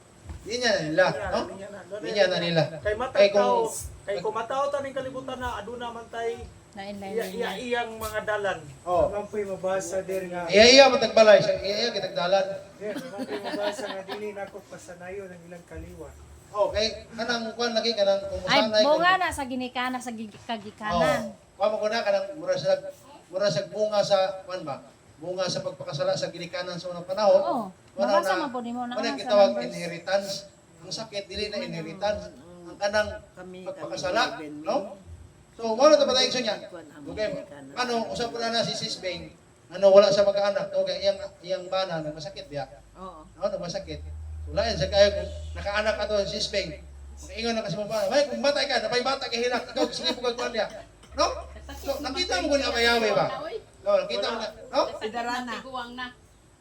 Di niya na nila, no? Di niya na nila. Kay Kay matataw, kung- kay kumataw ta ning kalibutan na aduna man tay Lain-lain. iyang mga dalan. Oh. Kampoy mabasa der nga. Iya matagbalay siya, iya kitagdalan. Der, kampoy mabasa nga dili nako pasanayo ng ilang kaliwa. Okay, kanang kuan lagi kanang kung Ay, musanay bunga na sa ginikana sa kagikanan. Kuha mo ko na kanang mura sa bunga sa kuan ba? Bunga sa pagpakasala sa ginikanan sa unang panahon. Oo. Wala Nabasa na- man po nimo na wala sa kitawag numbers. inheritance. Ang sakit dili na inheritance. Ang kanang Kami pagpakasala, Ben, no? So, wala ta patay sa niya. Okay, ano usap ko na si Sis Beng, ano wala sa magkaanak, okay, iyang bana nang masakit biya. Oo. No, nang masakit. Wala yan sa kayo kung nakaanak ka to si Sis Beng. Ingon na kasi mo ba, may kung batay ka, napay bata kay hinak, ikaw sige po kagkuan niya. No? So, nakita mo ko ni Abayawe ba? No, nakita mo na, no? Idarana.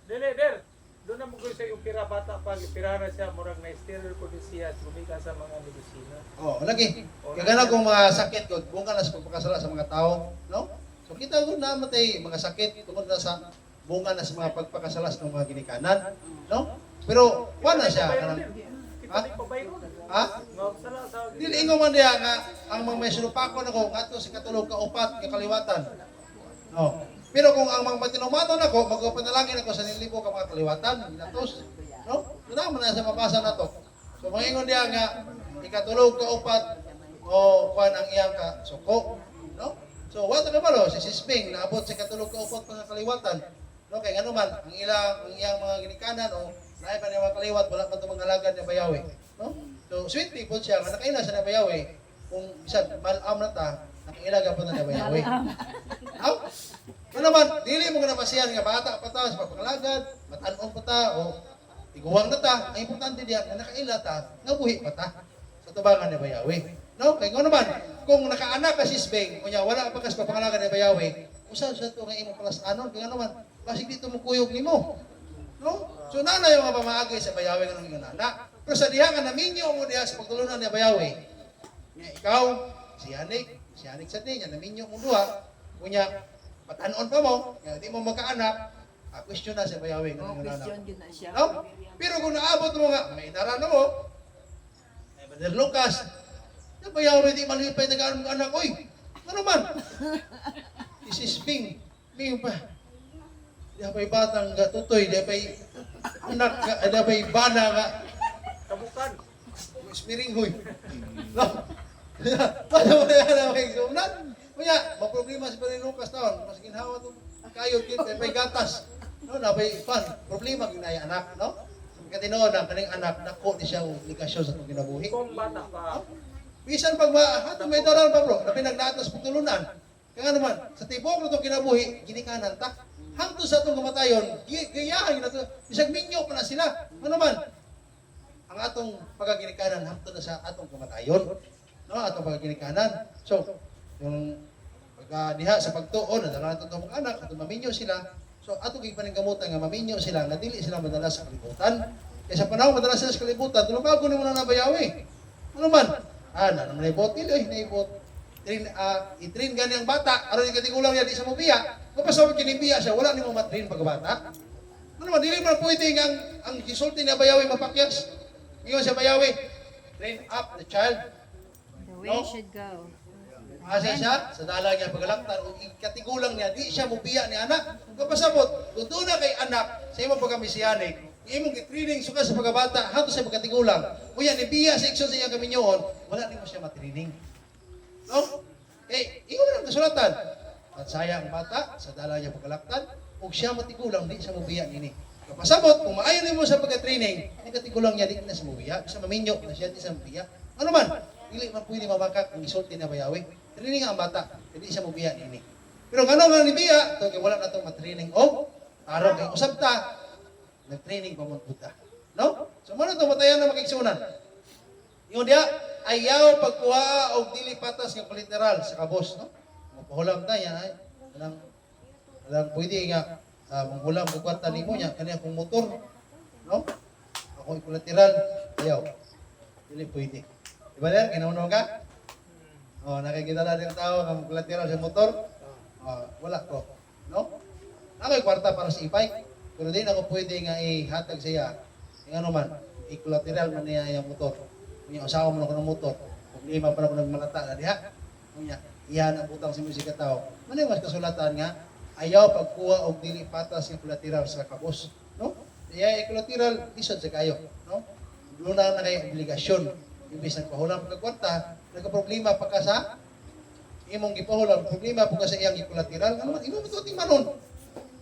Dili der. Doon na mo ko sa upira bata pag pirara siya murag na sterile ko siya lumika sa mga medisina. Oh, lagi. Kaya ganun kung mga sakit ko, bunga na sa pagpakasala sa mga tao, no? So kita ko na matay mga sakit tungkol na sa bunga na sa mga pagpakasala sa mga ginikanan, no? Pero wala siya kanang Kita di pa bayo. ha? Nga sala sa Dili ingon man diya nga ang mga may sulupakon ako ngadto sa katulog ka upat nga kaliwatan. No. Pero kung ang mga tinumaton ako, magpapanalangin ako sa nilibo ka mga kaliwatan, ginatos. No? Wala man na sa mabasa na to. So mangingon diya nga ikatulog ka upat o kuan ang iyang ka suko, no? So wala ka malo si Sisping naabot sa katulog ka upat mga kaliwatan. No kay ngano man ang iyang mga ginikanan o naay pa niya mga kaliwat wala pa to mga alagad ni Bayawe, no? So sweet people siya nga nakaila sa Bayawe kung bisag malam na ta Nakilaga po na ni Bayawi. No? Kung naman, dili mo ka na masiyan nga bata pa ta sa pagpangalagad, matanon pa ta, o iguwang na ta, ang importante diyan na nakaila ta, nga buhi pa ta sa tubangan ni Bayawi. No? Kaya kung naman, kung nakaanak ka si Sbeng, kunya wala pa ka sa pagpangalagad ni Bayawi, usa sa ito nga imong palasanon, kaya naman, basig dito mo kuyog nimo. No? So nana yung mga pamaagay sa Bayawi nga nung anak. Pero sa diha nga naminyo mo diha sa pagtulunan ni Bayawi, nga ikaw, si Yanik sa niya, naminyo mo duha, kunya, patanon pa mo, nga di mo magkaanak, question na sa Bayawi nga Oh, nung anak. question yun na siya. No? Pero kung naabot mo nga, may narano mo, may Brother Lucas, na Bayawi di malipay na mga anak, oy, ano man? Isis Bing, Bing pa. Di pa'y batang nga tutoy, di pa'y anak nga, di pa'y bana nga. Kabukan. Ismiring huy. No? Paano mo na yan ang mga isunan? Kaya, maproblema si Brother Lucas taon, mas ginhawa itong kayod, di pa'y gatas. No, na pa'y pan, problema ginaya anak, no? Katinoon ang kaning anak, nako di siya obligasyon sa itong kinabuhi. Kung bata pa. Bisan pag hatong may daran pa bro, na pinagdatas pagtulunan. Kaya naman, sa tibok na itong kinabuhi, ginikanan ta. Hangtod sa itong kamatayon, gayahan na ito. Bisag minyo pa na sila. Ano naman? Ang atong pagaginikanan, hangtod na sa atong kamatayon. No, atong pagaginikanan. So, yung pagdiha sa pagtuon, nadala na itong mga anak, atong maminyo sila. So, atong ipaninggamutan nga maminyo sila, nga dili sila madala sa kalibutan. Kaya sa panahon madala sila sa kalibutan, tulubago ni mo na nabayawi. Ano man? Naman naibot nila, naibot. I-train gani ang bata, aron yung katigulang niya di sa mubiya. Kapasawag kinibiya siya, wala ni mo matrain pagkabata. Ano man, dili man pwede ang gisulti na bayawi mapakyas. Ngayon sa bayawi, train up the child. The way should go. Asa siya, sa dala niya pagalaktan, o katigulang niya, di siya mubiya ni anak. Kapasabot, kung doon na kay anak, sa imong pagkamisiyanik, imong training suka sa pagkabata, hato sa pagkatigulang. Kuya, nibiya sa iksyon sa iyang kaminyoon, wala ni mo siya matraining. No? Ikaw na lang kasulatan. At sayang bata, sa dala niya pagkalaktan, kung siya matigulang, di siya mubiya nini. Kapasabot, kung maayon mo sa pagka-training, ang katigulang niya, di na siya mubiya. Bisa maminyo na siya, di siya mubiya. Ano man, dili man pwede mabakak ang isulti na bayawi. Training ang bata, hindi siya mubiya nini. Pero ngano nga ni biya, ito wala na itong matraining o araw kay usab ta, nag-training pa mo buta. No? So, muna itong matayan na makiksunan. Yung dia, ayaw pagkuha o dili patas ng literal sa kabos, no? Mapahulam tayo, ay. Alang pwede nga, manghulam ko kwarta ni mo niya, kanya kong motor, no? Ako yung literal, ayaw. Dili pwede. Diba yan, kinaunaw ka? Nakikita natin ang tao ng literal sa motor, wala ko, no? Ako yung kwarta para sa ipay, pero di na ako pwede nga ihatag siya, yung ano man, i-collateral man niya yung motor. Kung yung asawa mo na ko ng motor, kung lima pa na ko nagmalata na diha, kung iyan ang utang sa musika tao, man yung mas kasulatan nga, ayaw pagkuha o dili patas yung collateral sa kabos, no? Kaya i-collateral, isod sa kayo, no? Doon na kayo obligasyon, ibig na pahulang pagkakwarta, nagka-problema pa ka sa imong gipahulang, problema po ka sa iyang i-collateral, ano man, imo mo ito timanon,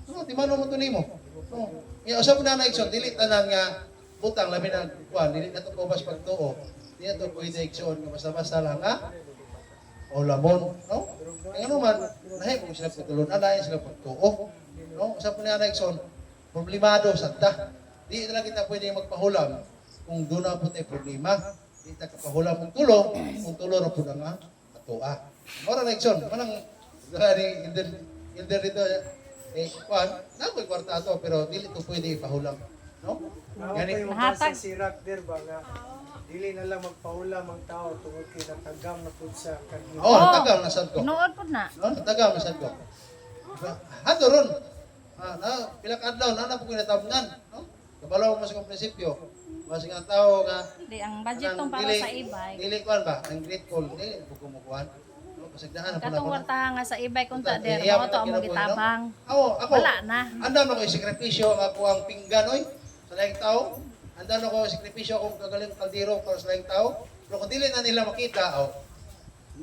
no? Timanon mo ito nimo, no? Kaya usap na ikson, dili tanan nga, butang labi na kuan dili na to kubas pagtuo di na to pwede ikson nga basta-basta lang nga o lamon no kaya naman nahi mo sila pagtulon alay sila pagtuo no usap na ikson problemado sadta di na kita pwede magpahulam kung doon na po tayo problema di ta kapahulam kung tulo ra pud nga atua ora na ikson manang gani ilder dito kuan na ko'y kwarta to pero dili to pwede ipahulam no? Ako Gani. yung Lahatag. basa si Ragder ba nga dili na lang magpaulam ang tao tungod kay natagam na pud sa kanina. Oo, natagaw na sad ko. Nood po na. No, natagaw na sad ko. Hato ron. Pila ka adlaw na po kinatabngan, no? Kabalaw mo sa kong prinsipyo. Basta nga tao nga Di, ang budget tong para sa ibay. Dili kuan ba? Ang grateful, dili po kumukuan. No, pasagdaan po na Katong ko. kwartahan nga sa ibay kung ta der, Iya, mo to kinabuhi, amo no? gitabang. Ako. Wala na. Andam na ko sakripisyo ako ang pinggan oy sa laing tao. Andam na ko sakripisyo akong kagaling kaldero para sa laing tao. Pero kung dili na nila makita,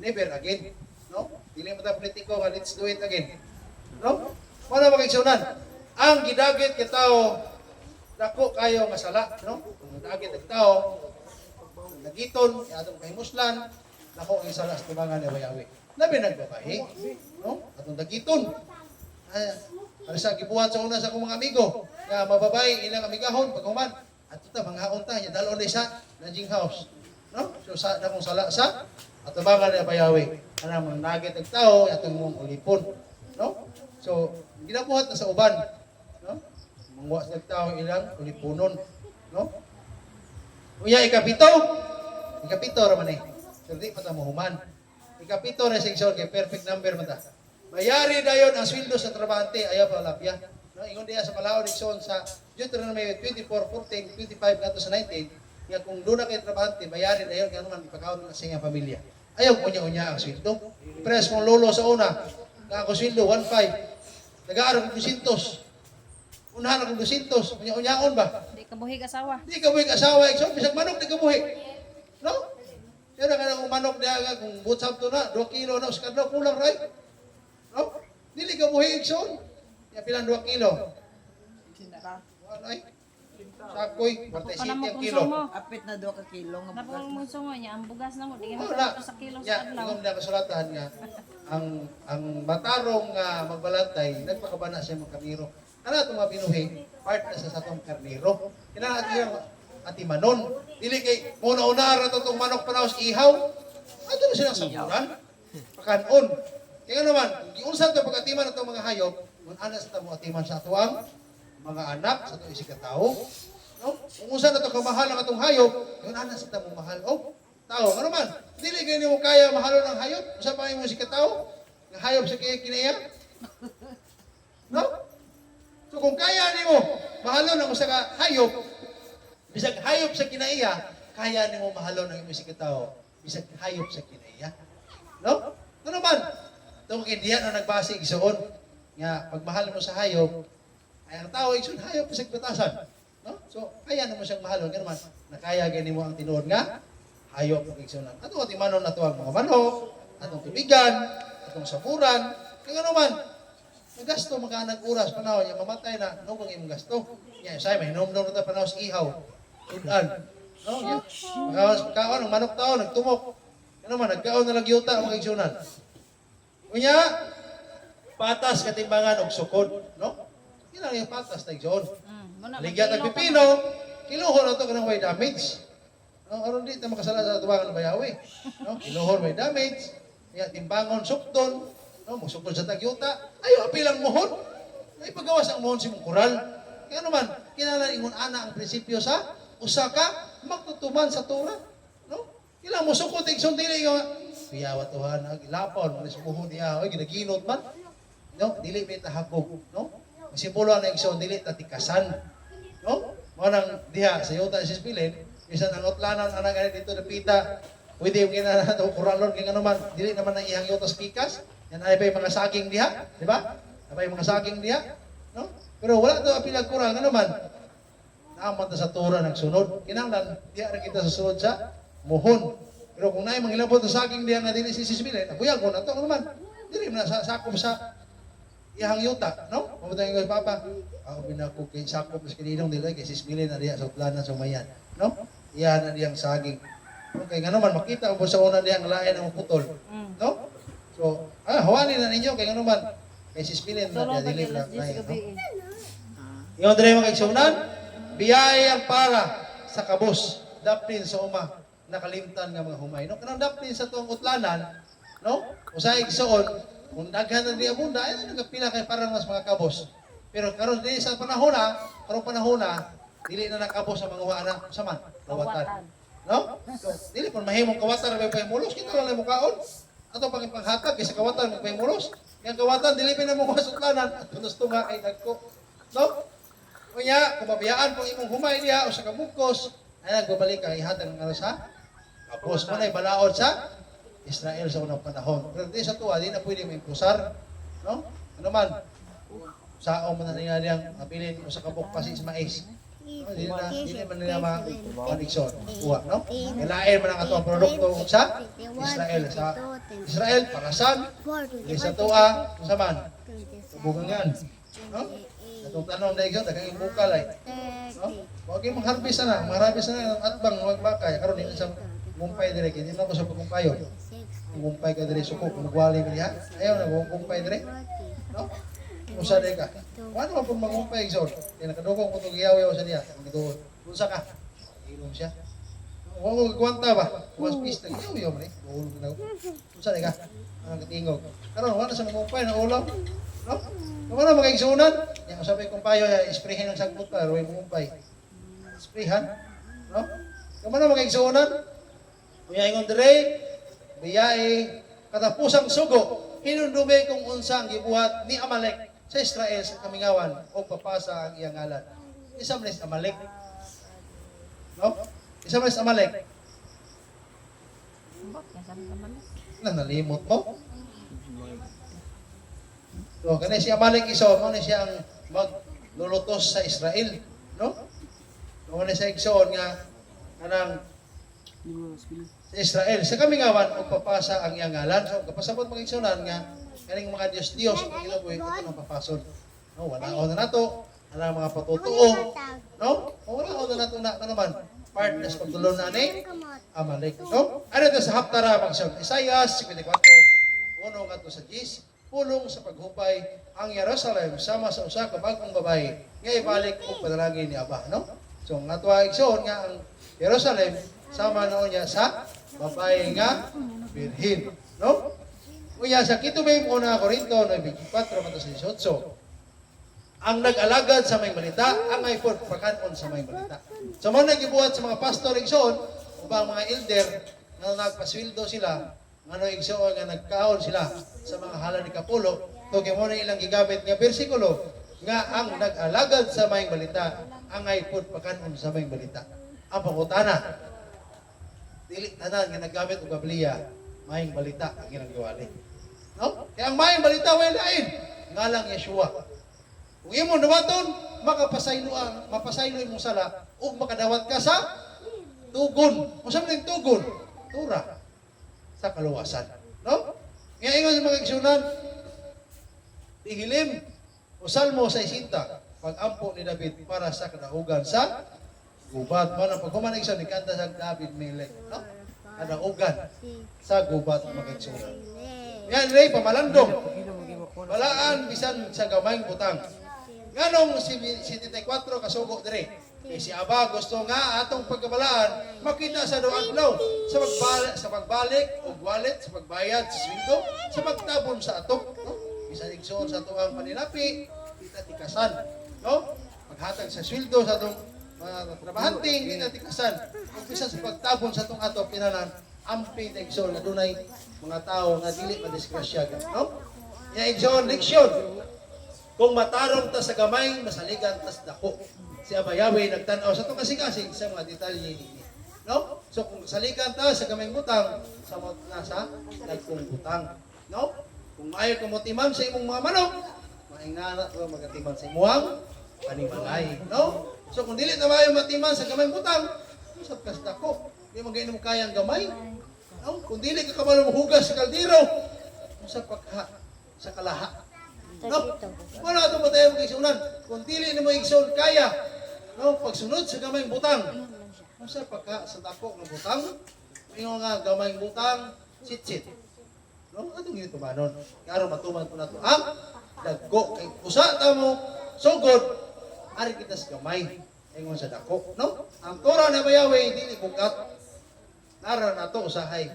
never again. No? Dili mo ta politiko nga let's do it again. No? Wala makigsunan. Ang gidagit kay tao dako kayo nga sala, no? Ang gidagit ang tao nagiton atong kahimuslan, dako ang sala sa tubangan ni Bayawi. labi nagbabahi, no? Atong dagiton. Para sa gibuhat sa una sa akong mga amigo, nga mababay ilang amigahon paghuman. Ato ta mga unta nya dalon di sa lodging house, no? So sa akong sala sa atubangan na bayawi. Ana mga nagit og tao atong mong ulipon, no? So ginabuhat na sa uban, no? Mangwa sa tao ilang uliponon, no? Unya ikapito ra man eh. So di pa ta mohuman. Ikapito na sa isol kay perfect number man ta. Bayari dayon ang sweldo sa trabahante ayaw pa lapya. No, ingon diya sa Palaon Dixon sa Deuteronomy 24:14, 25 ngadto sa 19, nga kung doon na kay trabahante bayari dayon kay man ipakaon na sa iyang pamilya. Ayaw unya-unya ang sweldo. Pres mong lolo sa una, nga ako sweldo 1.5. Nag-aaral ko 200. Unahan ako 200, unya-unyaon ba? Di ka buhig asawa. Di ka buhig asawa, ikso bisag manok di ka buhig. No? Pero nga kung manok diya kung butsab to na 2 kilo na sa kadlaw kulang ray. No? Dili ka buhig ikso. Ya pilang 2 kilo. Wala ay. Sakoy, 47 ang kilo. Apit na 2 ka kilo nga bugas Napakang mo. munso mo niya, ang bugas na mo, di mo Wala. sa kilo Ya, sa adlaw. ingom na kasulatan nga ang batarong nga magbalantay nagpakabana siya mga karniro. Ana itong mga pinuhi, part na sa satong karniro. Kailangan natin yung atimanon. Dili kay muna-una ra itong manok panaos ihaw. Ato na silang sabunan. Pakanon. Kaya naman, giunsa ito pag-atiman itong mga hayop, kung ana sa tamo atiman sa atuang mga anak, sa itong isig katao. No? Kung unsa na ito kamahal ng atong hayop, kung ana sa tamo mahal. O, tao. Ano man? Dili kayo mo kaya mahalo ng hayop. Usa pa yung isig katao? Ng hayop sa kinaya? No? So kung kaya nimo mahalo ng usa ka hayop, bisag hayop sa kinaiya, kaya nimo mahalo ng imong sikataw, bisag hayop sa kinaiya. No? Ano man? Tong indiya na nagbase igsoon nga pagmahal mo sa hayop, ay ang tao igsoon hayop bisag batasan. No? So kaya nimo siyang mahalo ngano man, nakaya gani mo ang tinuod nga hayop ug igsoonan. Ato timanon nato ang mga manok, atong tubigan, atong saburan, kay ngano man. Gasto mga nag-uras panahon niya mamatay na no kung imong gasto. Nya say may hinom-nom na ta panahon sa ihaw. Udan. No, nya. Kaon ang manok taon nagtumok. Ano man nagkaon na lang yuta ang igsunan. Unya patas katimbangan og sukod, no? Kailangan yung patas na igsoon. Ligya tag pipino, kiluhon na to kanang way damage. No, aron di ta makasala sa tubangan ng bayawi. No, kiluhon may damage. Nya timbangon sukton. No, musukod sa tagyuta, ayo apilang mohon. Ay pagawas ang mohon si mong kural. Kaya naman, kinahanglan ingon ana ang prinsipyo sa usa ka magtutuman sa Torah. No? Kailangan musukod igsoon dili nga piyawa tuhan gilapaw man sa buhon niya, oy ginaginot man. No, dili may tahagog, no? Ang simbolo na igsoon dili ta tikasan. No? Mo nang diha sa yuta si Spilin, bisan ang utlanan ana gani dito napita. Pwede yung kinahanglan kuralon kay naman, dili naman ang ihang yuta sa pikas. Yan ay pa yung mga saging diha, di ba? Ay pa yung mga saging diha, no? Pero wala ito apilag kurang, ano man? Naaman ta sa Torah nagsunod. Kinahanglan diha ra kita sa sunod sa muhon. Pero kung naay manghilabot sa saging diha nga dili si sisbilin, akuyag ko na to, ano man? Dili man sa sakop sa ihang yuta, no? Pamutay ko papa, ako binako kay sakop sa kininong dili kay sisbilin na diha sa planan sa mayan, no? Iyan na diyang saging. Okay, nga naman makita mo sa una diyang lain ang putol, no? So, hawani na ninyo kay ano man kay sispilin na Tulong dili pag-ilas na. 10 gabi eh. Yung dire mga igsunan, biyaya para sa kabos, daplin sa uma nakalimtan nga mga humay. No, kanang daplin sa tuong utlanan, no? Usay igsoon, kung daghan na di abunda, ay nagapila kay para mas mga kabos. Pero karon di sa panahon na, dili na nakabos sa mga huana sa man, kawatan. No? So, dili pon mahimong kawatan may pahimulos, kita lang mo kaon. Ato panghatag kay sa kawatan magpahimulos. Yang kawatan dili pa na mo masutlanan at gusto nga kay dagko. No? Kunya, kung mabiyaan po imong humay diha o sa kabukos, ay nagbabalik ang ihatag ng ano sa kapos mo na ibalaod sa Israel sa unang panahon. Pero di sa tuwa, di na pwede maimpusar. No? Ano man? Sao mo na nila diyang apilin o sa kabukpas is mais. No? Di man nila ma-connection. Kuha, no? Kailain man ang atong produkto sa Israel. Sa Israel, parasan, di sa tuwa, kung saan man. Bugangan. No? Itong tanong na ikaw, dagang ibukal ay. No? Huwag yung mag-harvest na. Mag-harvest na ng atbang, magbakay. Karoon din sa mumpay direct. Hindi na ako sa pagkumpayo. Ngumpay ka diri suko kung gwali man diha. Ayaw na ngumpay diri. No? Usa day ka. Wala man pud mangumpay igsoon. Kaya nakadugong ko tong giyaw sa diya. Nagduol. Unsa ka? Ilong siya. Wala ko kwanta ba? Was piece na giyaw man eh. Ulo na. Unsa day ka? Ang katingog. Karon wala sa mangumpay na ulo. No? Kung ano makaigsunan, yung sabi kong payo, isprehin ang sagbot pa, ruway mangumpay. Isprehan. No? Kung ano makaigsunan, kuya ingon dire, biyai, katapusang sugo, hinundumi kung unsa ang gibuhat ni Amalek sa Israel sa kamingawan o papasa ang iyang ngalan. Isa man is Amalek. No? Isa man is Amalek. Nalimot mo. So, kani si Amalek iso, mo ni siya ang maglulutos sa Israel, no? Mo ni siya igsoon nga kanang sa Israel sa kamingawan ug papasa ang iyang ngalan. So, kapasabot mga igsoonan nga kaning mga Dios ang ilaboy ito nang papason. No, wala ko na nato, ana mga patutuo, no? Wala ko na nato na naman part na sa pagdulon na ni Amalek, no? Ano ito sa Haptara magsyon? Isaiah 54 1 ngadto sa 10. Pulong sa paghupay ang Jerusalem sama sa usa ka bagong babae nga ibalik og padalagi ni Aba, no? So ngatwa igsoon nga ang Jerusalem sama noon niya sa babae nga birhin, no? Unya sa kitubim una Korinto 9:24-18. Ang nag-alagad sa may balita ang ay pagkanon sa may balita. So mo nagibuhat sa mga pastor igsoon ubang mga elder na nagpasweldo sila ano igsoon nga nagkaon sila sa mga halal ni Kapulo, to mo na ilang gigamit nga bersikulo nga ang nag-alagad sa mayong balita ang ay pud pakanon sa mayong balita. Ang pangutana, dili tanan nga naggamit og Biblia, mayong balita ang ilang giwali. No? Kaya ang mayong balita way lain, ngalang Yeshua. Kung imo nawaton, mapasaylo imong sala ug makadawat ka sa tugon. Unsa man tugon? Tura sa kaluwasan. No? Nga ingon sa mga igsunan, ihilim o Salmo 60, pag-ampo ni David para sa kadaugan sa gubat. Mana paghuman igsoon ni kanta sa David Melech, no? Kadaugan sa gubat mga igsunan. Yan ray pamalandong. Walaan bisan sa gamayng butang. Nganong si 74 kasugo dire. Eh, si Aba gusto nga atong pagkabalaan makita sa doang adlaw sa pagbalik o wallet sa pagbayad sa sweldo sa pagtabon sa atok, no? Bisan igsoon sa tuang panilapi kita tikasan, no? Paghatag sa sweldo sa atong mga trabahanting kita tikasan ug bisan sa pagtabon sa atong atok pinanan ampi na igsoon na dunay mga tao nga dili madisgrasya, no? Ya igsoon leksyon kung matarong ta sa gamay masaligan tas dako. Si Aba Yahweh nagtanaw sa itong kasing-kasing sa mga detalye ni no? So kung salikan ta sa gamayng butang, sa nasa nagkong butang, no? Kung maayo ka motiman sa imong mga manok, maingana ko magatiman sa imuang panimalay, no? So kung dili na maayo matiman sa gamayng butang, usap ka sa dako, di man gainom kayang gamay, no? Kung dili ka kabalo hugas sa kaldero, usap ka sa kalaha. No? Wala ito ba tayo mag-igsunan? Kung dili na mo igsun kaya, no? Pagsunod sa gamayng butang, sa pagka sa dako ng butang, yung nga gamayng butang, sit-sit. No? Atong ginito manon. Karo matuman ko na ito. Ang dagko. Kay usa ta mo, sugod, ari kita sa gamay. Ingon sa dako. No? Ang Torah na Yahweh, dili bukat. Nara na ito usahay.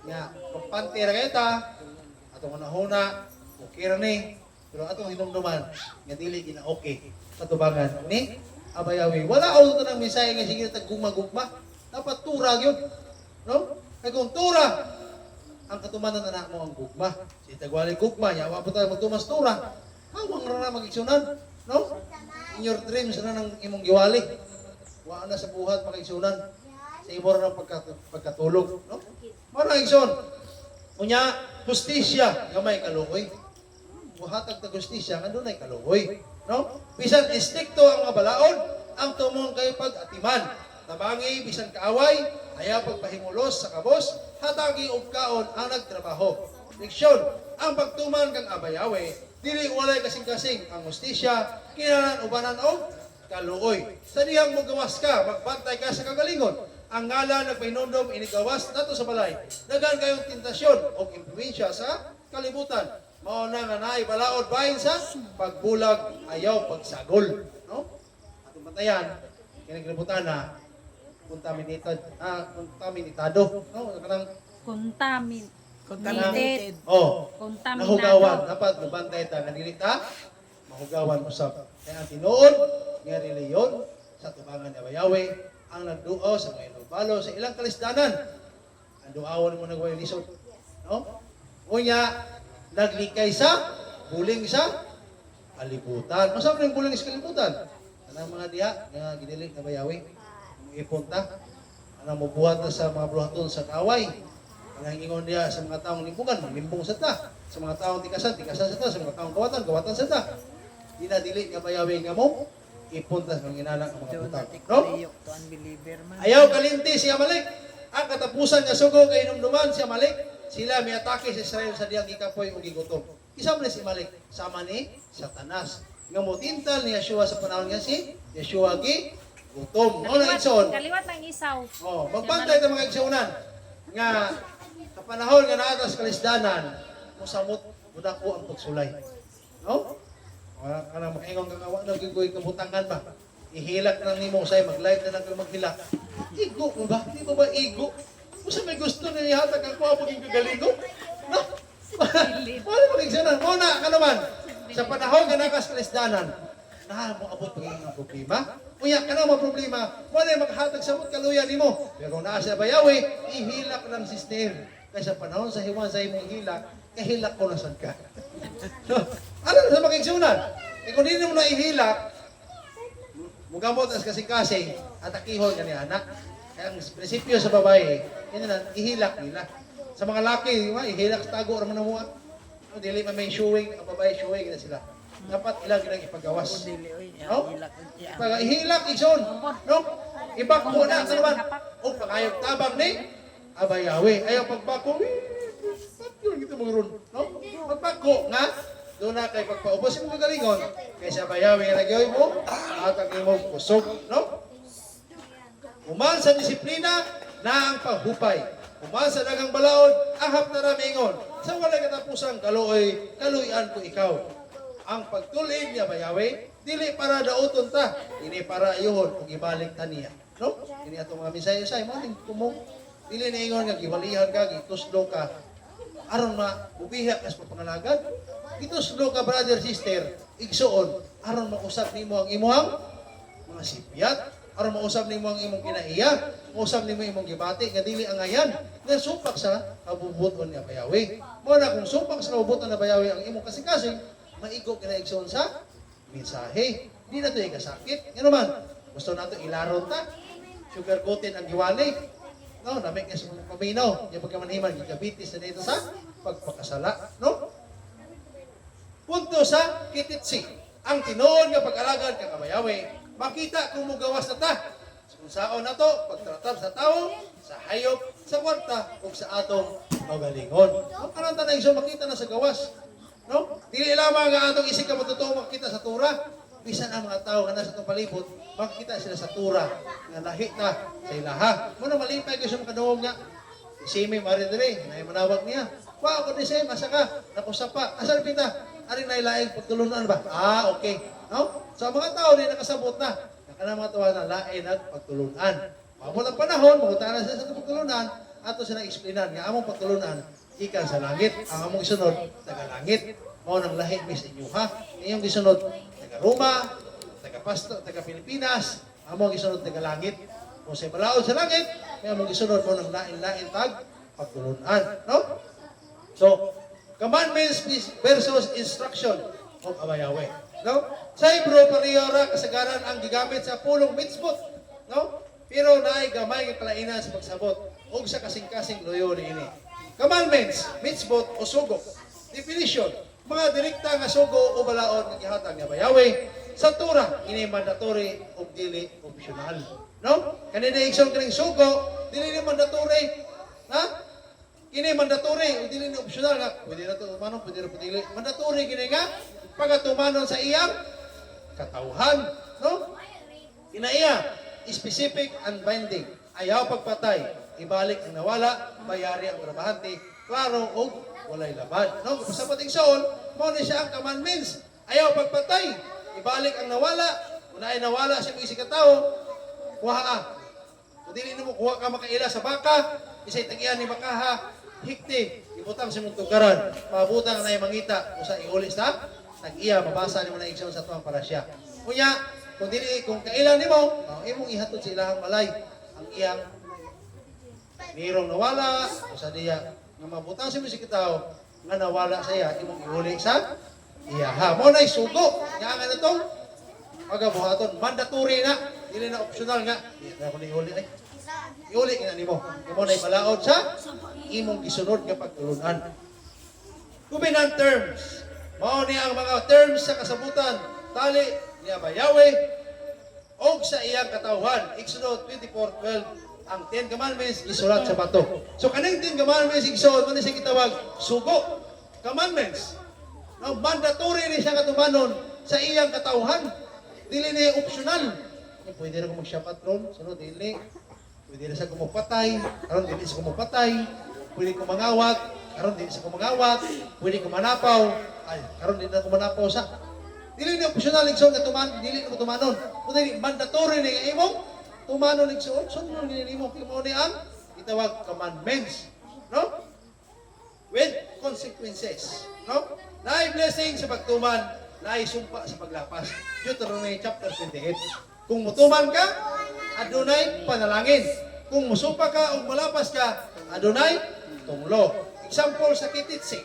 Nga, pagpantira kayo ta, atong unahuna, ukira ni, pero atong hinumduman, nga dili gina okay katubangan ni Aba Yahweh. Wala ako ito ng misaya nga sige tag-gugma-gugma. Dapat tura yun. No? Kaya kung tura, ang katumanan na mo ang gugma. Si tagwali gugma, yawa po tayo magtumas tura. Hawang na mag-igsunan. No? In your dreams na ng imong giwali. Wala na sa buhat mag-igsunan. Sa imo na ng pagkatulog. No? Marang igsun. Kunya, justisya, gamay kaluoy. Buhatag ta justisya nga dunay kaluoy, no? Bisan istrikto ang mga balaod, ang tumong kay pag-atiman. Tabangi bisan kaaway, ayaw pagpahimulos sa kabos, hatagi og kaon ang nagtrabaho. Leksyon, ang pagtuman kang Aba Yahweh, dili walay kasing-kasing ang justisya, kinahanglan ubanan og kaluoy. Sa dihang mo gawas ka, magbantay ka sa kagalingon, ang ngalan nagpahinumdom inigawas nato sa balay. Dagan kayong tentasyon o impluwensya sa kalibutan. Mao na nga naay balaod bahin sa pagbulag ayaw pagsagol, no? Atong batayan kining kalibutan na kontaminado, no? Kanang Contaminated. Kontaminado. nahugawan dapat lubantay ta nga dili ta mahugawan usab. Kaya ang tinuod nga reliyon sa tubangan ni Bayawe ang nagduaw sa mga inugbalo sa ilang kalisdanan. Ang duawon mo nagway lisod, no? Unya naglikay sa buling sa kalibutan. Masa man ang buling sa kalibutan? Anang mga diha nga gidili na Bayawe ipunta anang mobuhat na sa mga buluhaton sa kaway. Ang ingon diya sa mga taong limpungan, limpong sa ta. Sa mga taong tikasan sa ta. Sa mga taong kawatan sa ta. Di na dili nga Bayawe nga mo ipunta sa mga inanak ng mga butang. No? To unbeliever man. Ayaw kalinti si Amalek. Ang katapusan nga sugo kay inumduman si Amalek. Sila may atake sa Israel sa diyang gikapoy o gigutom. Isa man si Amalek sama ni Satanas. Nga mo tintal ni Yeshua sa panahon nga si Yeshua gi gutom. Mo na igsoon. Kaliwat ng isaw. Oh, magpantay ta mga igsuunan nga sa panahon nga naa sa kalisdanan, musamot mudako ang pagsulay. No? Ana makaingon ka nga na gigoy kabutangan ba? Ihilak na nimo say mag-live na lang kang maghilak. Igo mo ba? Di ba igo? Usa may gusto na ihatag ang kuha paging kagaligo? No? Wala magigsanan. Mo na ka naman. Sa panahon nga naa sa kalisdanan, na mo abot paging problema. Unya ka na mo problema, wala maghatag sa kaluyan nimo. Pero naa sa Bayawe, ihilak ng sister. Kaysa panahon sa hiwan sa imong hilak, kahilak ko na sad ka. So, ano na sa makigsunan? E kung hindi mo na ihilak, mugamot as kasing-kasing, at akihon ka ni anak. Kaya ang prinsipyo sa babae, yun na, ihilak nila. Sa mga laki, ihilak sa tago, raman na mo. Dili man may showing, ang babae showing na sila. Dapat ilang ilang ipagawas. No? Pag ihilak, ison. No? Ibako na, sa naman. O pangayog tabang ni Bayawe. Ayaw pagbako, yun kita mga ron. No? Pagbako nga, doon na kay pagpaubos yung magalingon. Kaysa Bayawe nga nagyoy mo, at ang imong kusog. No? Uman sa disiplina na ang paghupay. Uman sa dagang balaod, ahap na ramingon. Sa wala katapusang kaluyan ko ikaw. Ang pagtulid niya Bayawe, dili para dauton ta, ini para iyon kung ibalik ta niya. No? Ini atong mga misay-usay, mo ning tumong dili na ingon nga giwalihan ka, gituslo ka. Aron ubiha kas papangalagad. Gituslo ka brother sister, igsuon aron mausap nimo ang imong mga sipyat, aron mausap nimo ang imong kinaiya, mausap nimo imong gibati nga dili angayan. Nga supak sa kabubuton ni Bayawe. Mo na kung supak sa kabubuton ni Bayawe ang imong kasing-kasing, maigo kinaigsoon sa mensahe. Di na ito ikasakit. Nga naman, gusto nato ilaron ta, sugar coated ang giwali. No, namik niya sa mga paminaw. Yung pagkamanhiman, gigabitis na dito sa pagpakasala. No? Punto sa kititsi. Ang tinuod nga pag-alagad ka Bayawe, makita kung mugawas na ta. Kung saon na to, pagtratar sa tao, sa hayop, sa kwarta, o sa atong magalingon. No? Karanta na iso, makita na sa gawas. No? Dili lamang nga atong isig ka matutong makita sa tura. Bisan ang mga tao nga nasa itong palibot, makikita sila sa tura nga lahi na sa ilaha. Muna malipay ko sa mga kanuhom nga. Si Simi Maridre, na manawag niya. Wow, ako ni Sem, asa ka? Nakusapa. Asa na pinta? Ari na ilaing pagtulunan ba? Okay. No? So ang mga tao din nakasabot na. Nakana mga tawa na lain at pagtulunan. Pamot ang panahon, magutanan sila sa pagtulunan, ato silang explainan nga among pagtulunan ikan sa langit, ang among isunod taga langit. Mao nang lahi mi sa inyo ha. Inyong gisunod taga Roma, taga Pasto, taga Pilipinas, among gisunod taga langit. Kung sa balaod sa langit, may among gisunod mo nang lain-lain tag pagtulunan, no? So, commandments versus instruction of Bayawe, no? Sa Hebrew parehara kasagaran ang gigamit sa pulong mitzvot, no? Pero naay gamay nga kalainan sa pagsabot ug sa kasing-kasing loyo niini. Commandments, mitzvot o sugo. Definition, mga direkta nga sugo o balaod nga gihatag nga Bayawe sa Torah, ini mandatory o dili optional. No? Kanina igsoon kaning sugo, dili ni mandatory, ha? Ini mandatory o dili ni optional nga. Pwede na to tumanon, pwede na pwede. Mandatory kini nga pagatumanon sa iyang katawhan, no? Kinaiya, specific and binding. ayaw pagpatay, ibalik ang nawala, bayari ang trabahante, klaro o walay laban. No? Kung sa pating saon, mo ni siya ang commandments. Ayaw pagpatay, ibalik ang nawala, kung ay nawala sa mga katao, kuha ka. Kung dili mo kuha ka makaila sa baka, isa'y tagian ni makaha, hikti, ibutang si mong tugaran, mabutang na yung mangita, kung sa iulis na, tag-iya, mabasa ni mo na iksyon sa tuwang parasya. Kunya, kung kailan ni mo, imong ihatod sa ilahang malay, ang iyang mayroong nawala, o sa diya, nga mabutang si mga katao, nga nawala sa iya, imong iuli sa iya. Ha, mo na sugo, nga nga na itong, magabuhaton, mandatory na, hindi na optional nga, hindi na ako na iuli ay. Iuli ka na nimo. Imo na ibalaod sa imong gisunod nga pagtulunan. Covenant terms. Mao ni ang mga terms sa kasabutan tali ni Yahweh og sa iyang katawhan. Exodus 24:12 ang 10 commandments isulat sa bato. So kaning 10 commandments isulat man siya gitawag sugo commandments. Now mandatory ni siya katumanon sa iyang katawhan. Dili ni optional. Pwede ra ko magsyapat ron, sunod dili. Pwede na siya kumupatay, karon dili siya kumupatay. Pwede ko mangawat, karon dili siya kumangawat. Pwede ko manapaw, ay karon dili na ko manapaw sa. Dili ni optional igsoon nga dili na mo tumanon. Kundi mandatory ni nga imong tumanon igsoon. Sunod ni imong imo ni ang itawag commandments, no? With consequences, no? Naay blessing sa pagtuman, naay sumpa sa paglapas. Deuteronomy chapter 28. Kung mutuman ka, adunay panalangin. Kung musupa ka o malapas ka, adunay tunglo. Example sa kititsi.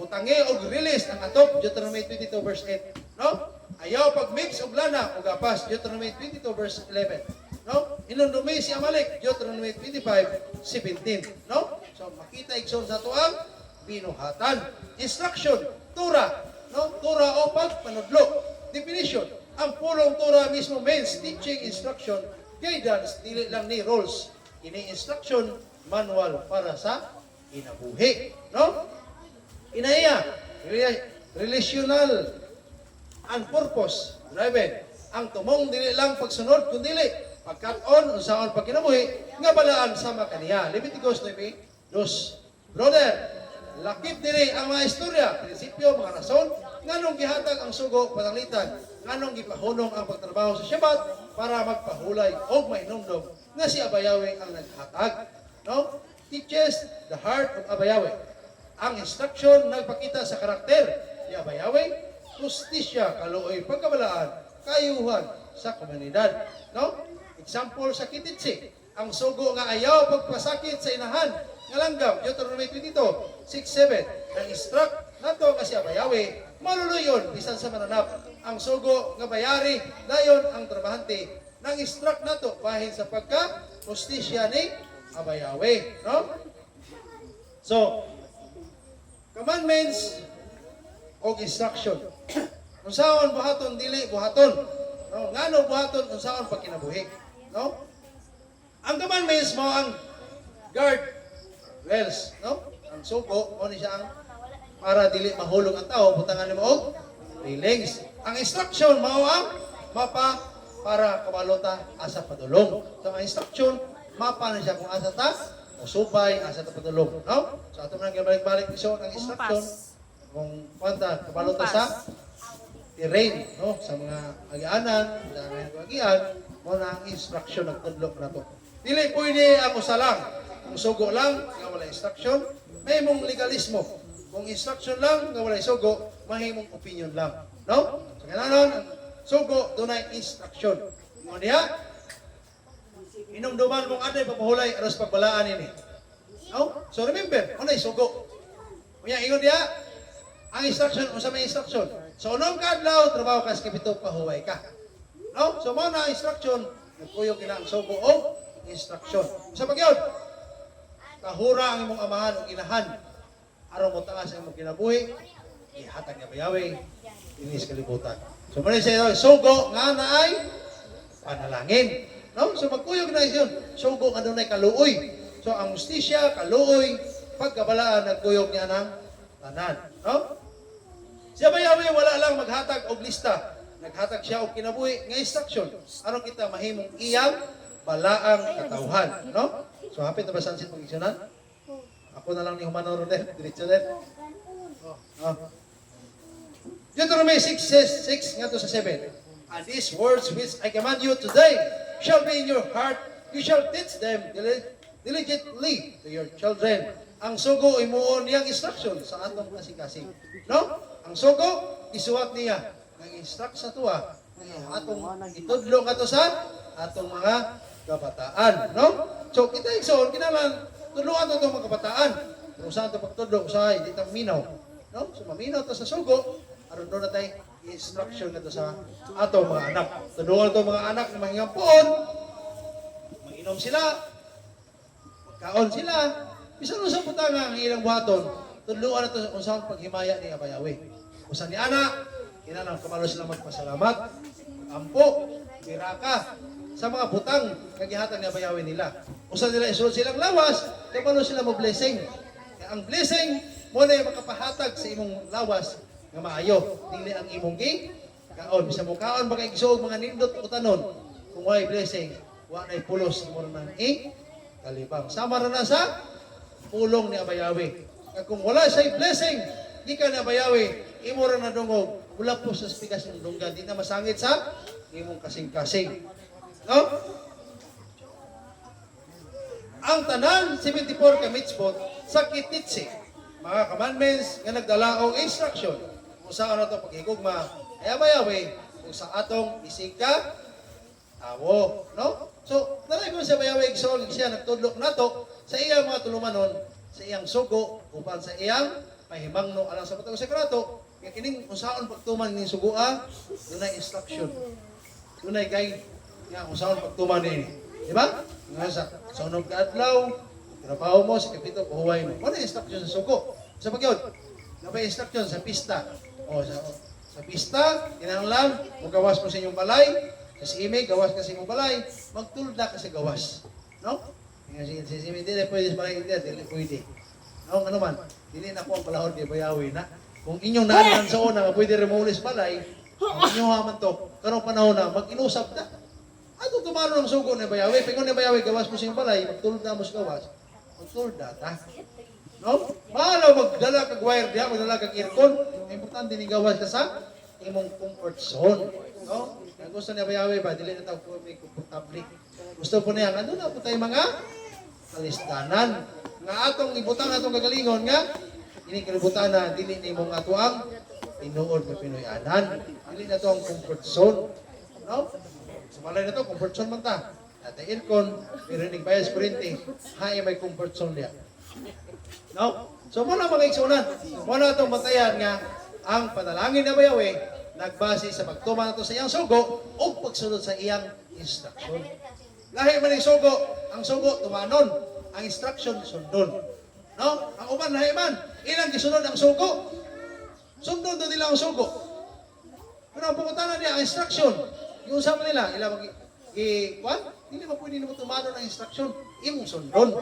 Mutangi o release ang atop, Deuteronomy 22 verse 8. No? Ayaw pag-mix o lana o gapas, Deuteronomy 22 verse 11. No? Inundumi si Amalek, Deuteronomy 25:17. No? So makita igsoon sa tuang binuhatan. Instruction, Torah. No? Torah o pagpanudlo. Definition. Ang pulong Torah mismo means teaching, instruction, guidance, dili lang ni rules. Ini instruction, manual para sa kinabuhi. No? Inaya, relational and purpose driven. Ang tumong dili lang pagsunod, kundi dili pagkat-on, unsaon pagkinabuhi, nga balaan sa makaniya. Leviticus 9:2. Brother, lakip diri ang mga istorya, prinsipyo, mga rason, nganong gihatag ang sugo pananglitan, nganong gipahunong ang pagtrabaho sa Shabbat para magpahulay o mainumdom nga si Abayawe ang naghatag. No? Teaches the heart of Abayawe. Ang instruction nagpakita sa karakter ni Abayawe, justisya, kaluoy, pagkabalaan, kayuhan sa komunidad. No? Example sa kititsi, ang sugo nga ayaw pagpasakit sa inahan nga langgam, Deuteronomy 22:6-7, ang instruct nato nga si Abayawe, maluluyon bisan sa mananap. Ang sugo nga bayari dayon ang trabahante nang instruct nato bahin sa pagka justisya ni Abayawe, no? So commandments o instruction. Unsaon buhaton dili buhaton, no? Ngano buhaton unsaon pagkinabuhi, no? Ang commandments mo ang guard wells, no? Ang sugo mo ni siya ang para dili mahulog ang tao, butangan nimo og railings. Ang instruction mao ang mapa para kabalota asa padulong. So ang instruction mapa na siya kung asa ta musubay, asa ta padulong, no? So ato man gibalik-balik iso ang instruction kung panta kabalota sa terrain, no? Sa mga agianan, sa mga agian, mo na ang instruction nagtudlo na to. Dili pwede ang usa lang, kung sugo lang nga wala instruction, may mong legalismo. Kung instruction lang, nga wala sugo, mahimong opinion lang. No? So, gananon, ang sugo, dunay instruction. Ingon niya, inumduman mong aday papahulay, aros pagbalaan ini. No? So, remember, unay sugo. Kaya, ingon niya, ang instruction, unsa may instruction. So, unong kadlaw, trabaho ka sa kapito, pahuway ka. No? So, mo na instruction, nagkuyog na ang sugo o instruction. Sa pagyon, kahura ang imong amahan o inahan, araw mo taas ang imong kinabuhi, ihatag nga Bayawe, inis kalibutan. So, mali siya, sugo nga na ay panalangin. No? So, magkuyog na yun. Sugo nga doon ay kaluoy. So, ang justisya, kaluoy, pagkabalaan, nagkuyog niya ng tanan. No? Siya Bayawe, wala lang maghatag og lista. Naghatag siya og kinabuhi nga instruction. Aron kita mahimong iyang balaang katawhan, no? So hapit na ba sunset pag-iksyonan? Ako na lang ni Humano Rodel, diretso din. Deuteronomy 6:6 nga to sa 7. And these words which I command you today shall be in your heart. You shall teach them diligently to your children. Ang sugo imuon niyang instruction sa atong kasing-kasing. No? Ang sugo isuwat niya ng instruct sa tuwa ng atong itudlo nga to sa atong mga kabataan, no? So kita igsoon kinahanglan tudloan to mga kabataan. Kung saan to pagtudlo usahay di ta minaw, no? So maminaw to sa sugo aron do na tay instruction nato sa atong mga anak. Tudloan to mga anak na mangingampon, manginom sila, kaon sila, bisan usa putanga ang ilang buhaton, tudloan nato kung saan paghimaya ni Abayawe. Usa ni ana, kinahanglan kamalo sila magpasalamat, ampo, piraka sa mga butang kagihatag ni Abayawe nila. Usa nila isulod silang lawas, kamalo sila mo blessing. Kaya ang blessing mo na makapahatag sa imong lawas nga maayo, dili ang imong kaon. Bisa mo kaon baka igsuog mga nindot utanon. Kung way blessing, wa nay pulos mo nang kalibang. Sama ra na sa pulong ni Abayawe. Kaya kung wala say blessing, di ka ni Abayawe, imo ra na dungog, wala po sa spigas ng dunggan, di na masangit sa imong kasing-kasing. No? Ang tanan 74 ka mitzvot sa kititsi, mga commandments nga nagdala og instruction kung saan na ito paghigugma ay Abayawe kung sa atong isika tawo, no? So, nalay ko sa Abayawe igsoon siya nagtudlok nato sa iyang mga tulumanon, sa iyang sugo upan sa iyang pahimangno alang sa patong sekreto. Kaya kining kung saan pagtuman ni sugua, dunay instruction, dunay guide nga kung saan pagtuman ni, di ba? Nga sa unong kaadlaw, trabaho mo, sa kapito, kuhuway mo. Ano instruction sa sugo? Sa pagyod, nabay instruction sa pista. O, sa pista, kinahanglan, gawas mo sa inyong balay, sa ime, gawas ka sa inyong balay, magtulda ka sa gawas. No? Sa ime, hindi pwede sa balay, hindi pwede. No, ano man, hindi na po ang palahod ni Abayawe na. Kung inyong naanan sa una, pwede remulis balay, ang inyong haman to, karong panahon na, mag-inusap na. Ato tumano ng sugo ni Abayawe, pag ni Abayawe, gawas mo sa inyong balay, magtulda mo sa gawas, magtulda ta. No? Mahalaw magdala kag wire diha, magdala kag aircon. Importante ni gawas ka sa imong comfort zone. No? Kung gusto ni Abayawe ba, dili na tayo may komportable. Gusto po niya, ano na po tayo mga kalistanan. Nga atong ibutang atong kagalingon nga, ini kalibutan na dili ni mong ato ang tinuod na Pinoy-anan. Dili na to ang comfort zone. No? Sumalay na to, comfort zone man ta. At aircon, may bias kurinti, hay may comfort zone niya. No? So muna mga igsunan, muna itong bantayan nga ang panalangin na Abayawe nagbase sa pagtuman nato sa iyang sugo o pagsunod sa iyang instruction. Lahi man ang sugo tumanon, ang instruction sundon. No? Ang uban lahi man, ilang gisunod ang sugo. Sundon do nila ang sugo. Pero ang pangutanan niya ang instruction, yung usap nila, ilang what? Hindi mo pwede mo tumanon ang instruction, imong sundon.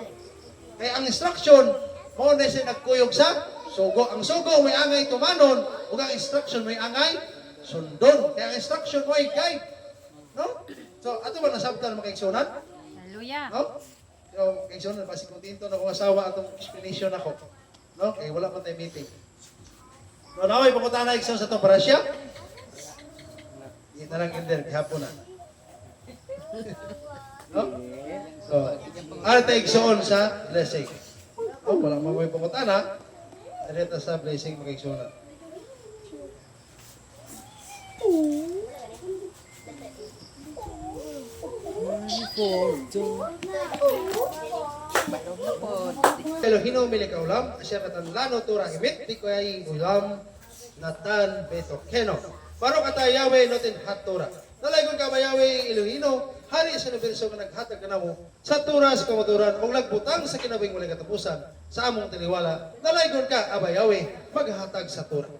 Kaya ang instruction, mo na siya nagkuyog sa sugo. Ang sugo may angay tumanon, ug ang instruction may angay sundon. Kaya ang instruction mo ay guide. No? So, ato ba nasabtan mga kaigsunan? Hallelujah. No? So, kaigsunan, basi kontento na kung asawa atong explanation ako. No? Kaya wala pa tayo meeting. No, naway pakutan na igsoon sa itong parasya. Hindi na lang in there, kahapon na. No? So, ano tayo igsoon sa blessing? Oh, walang mamoy pakutan ha. Dito sa blessing mga igsoon na. Elohino milik ulam, asya katanlano turang himit, di ko ay ulam natan beto keno. Paro kata Yahweh notin hat Torah. Nalagon ka ba Yahweh Elohino, hari sa universo nga naghatag ka na mo, sa Torah sa kamaturan, kung nagbutang sa kinabing walang katapusan, sa among tiniwala, nalagon ka, Aba Yahweh, maghatag sa Torah.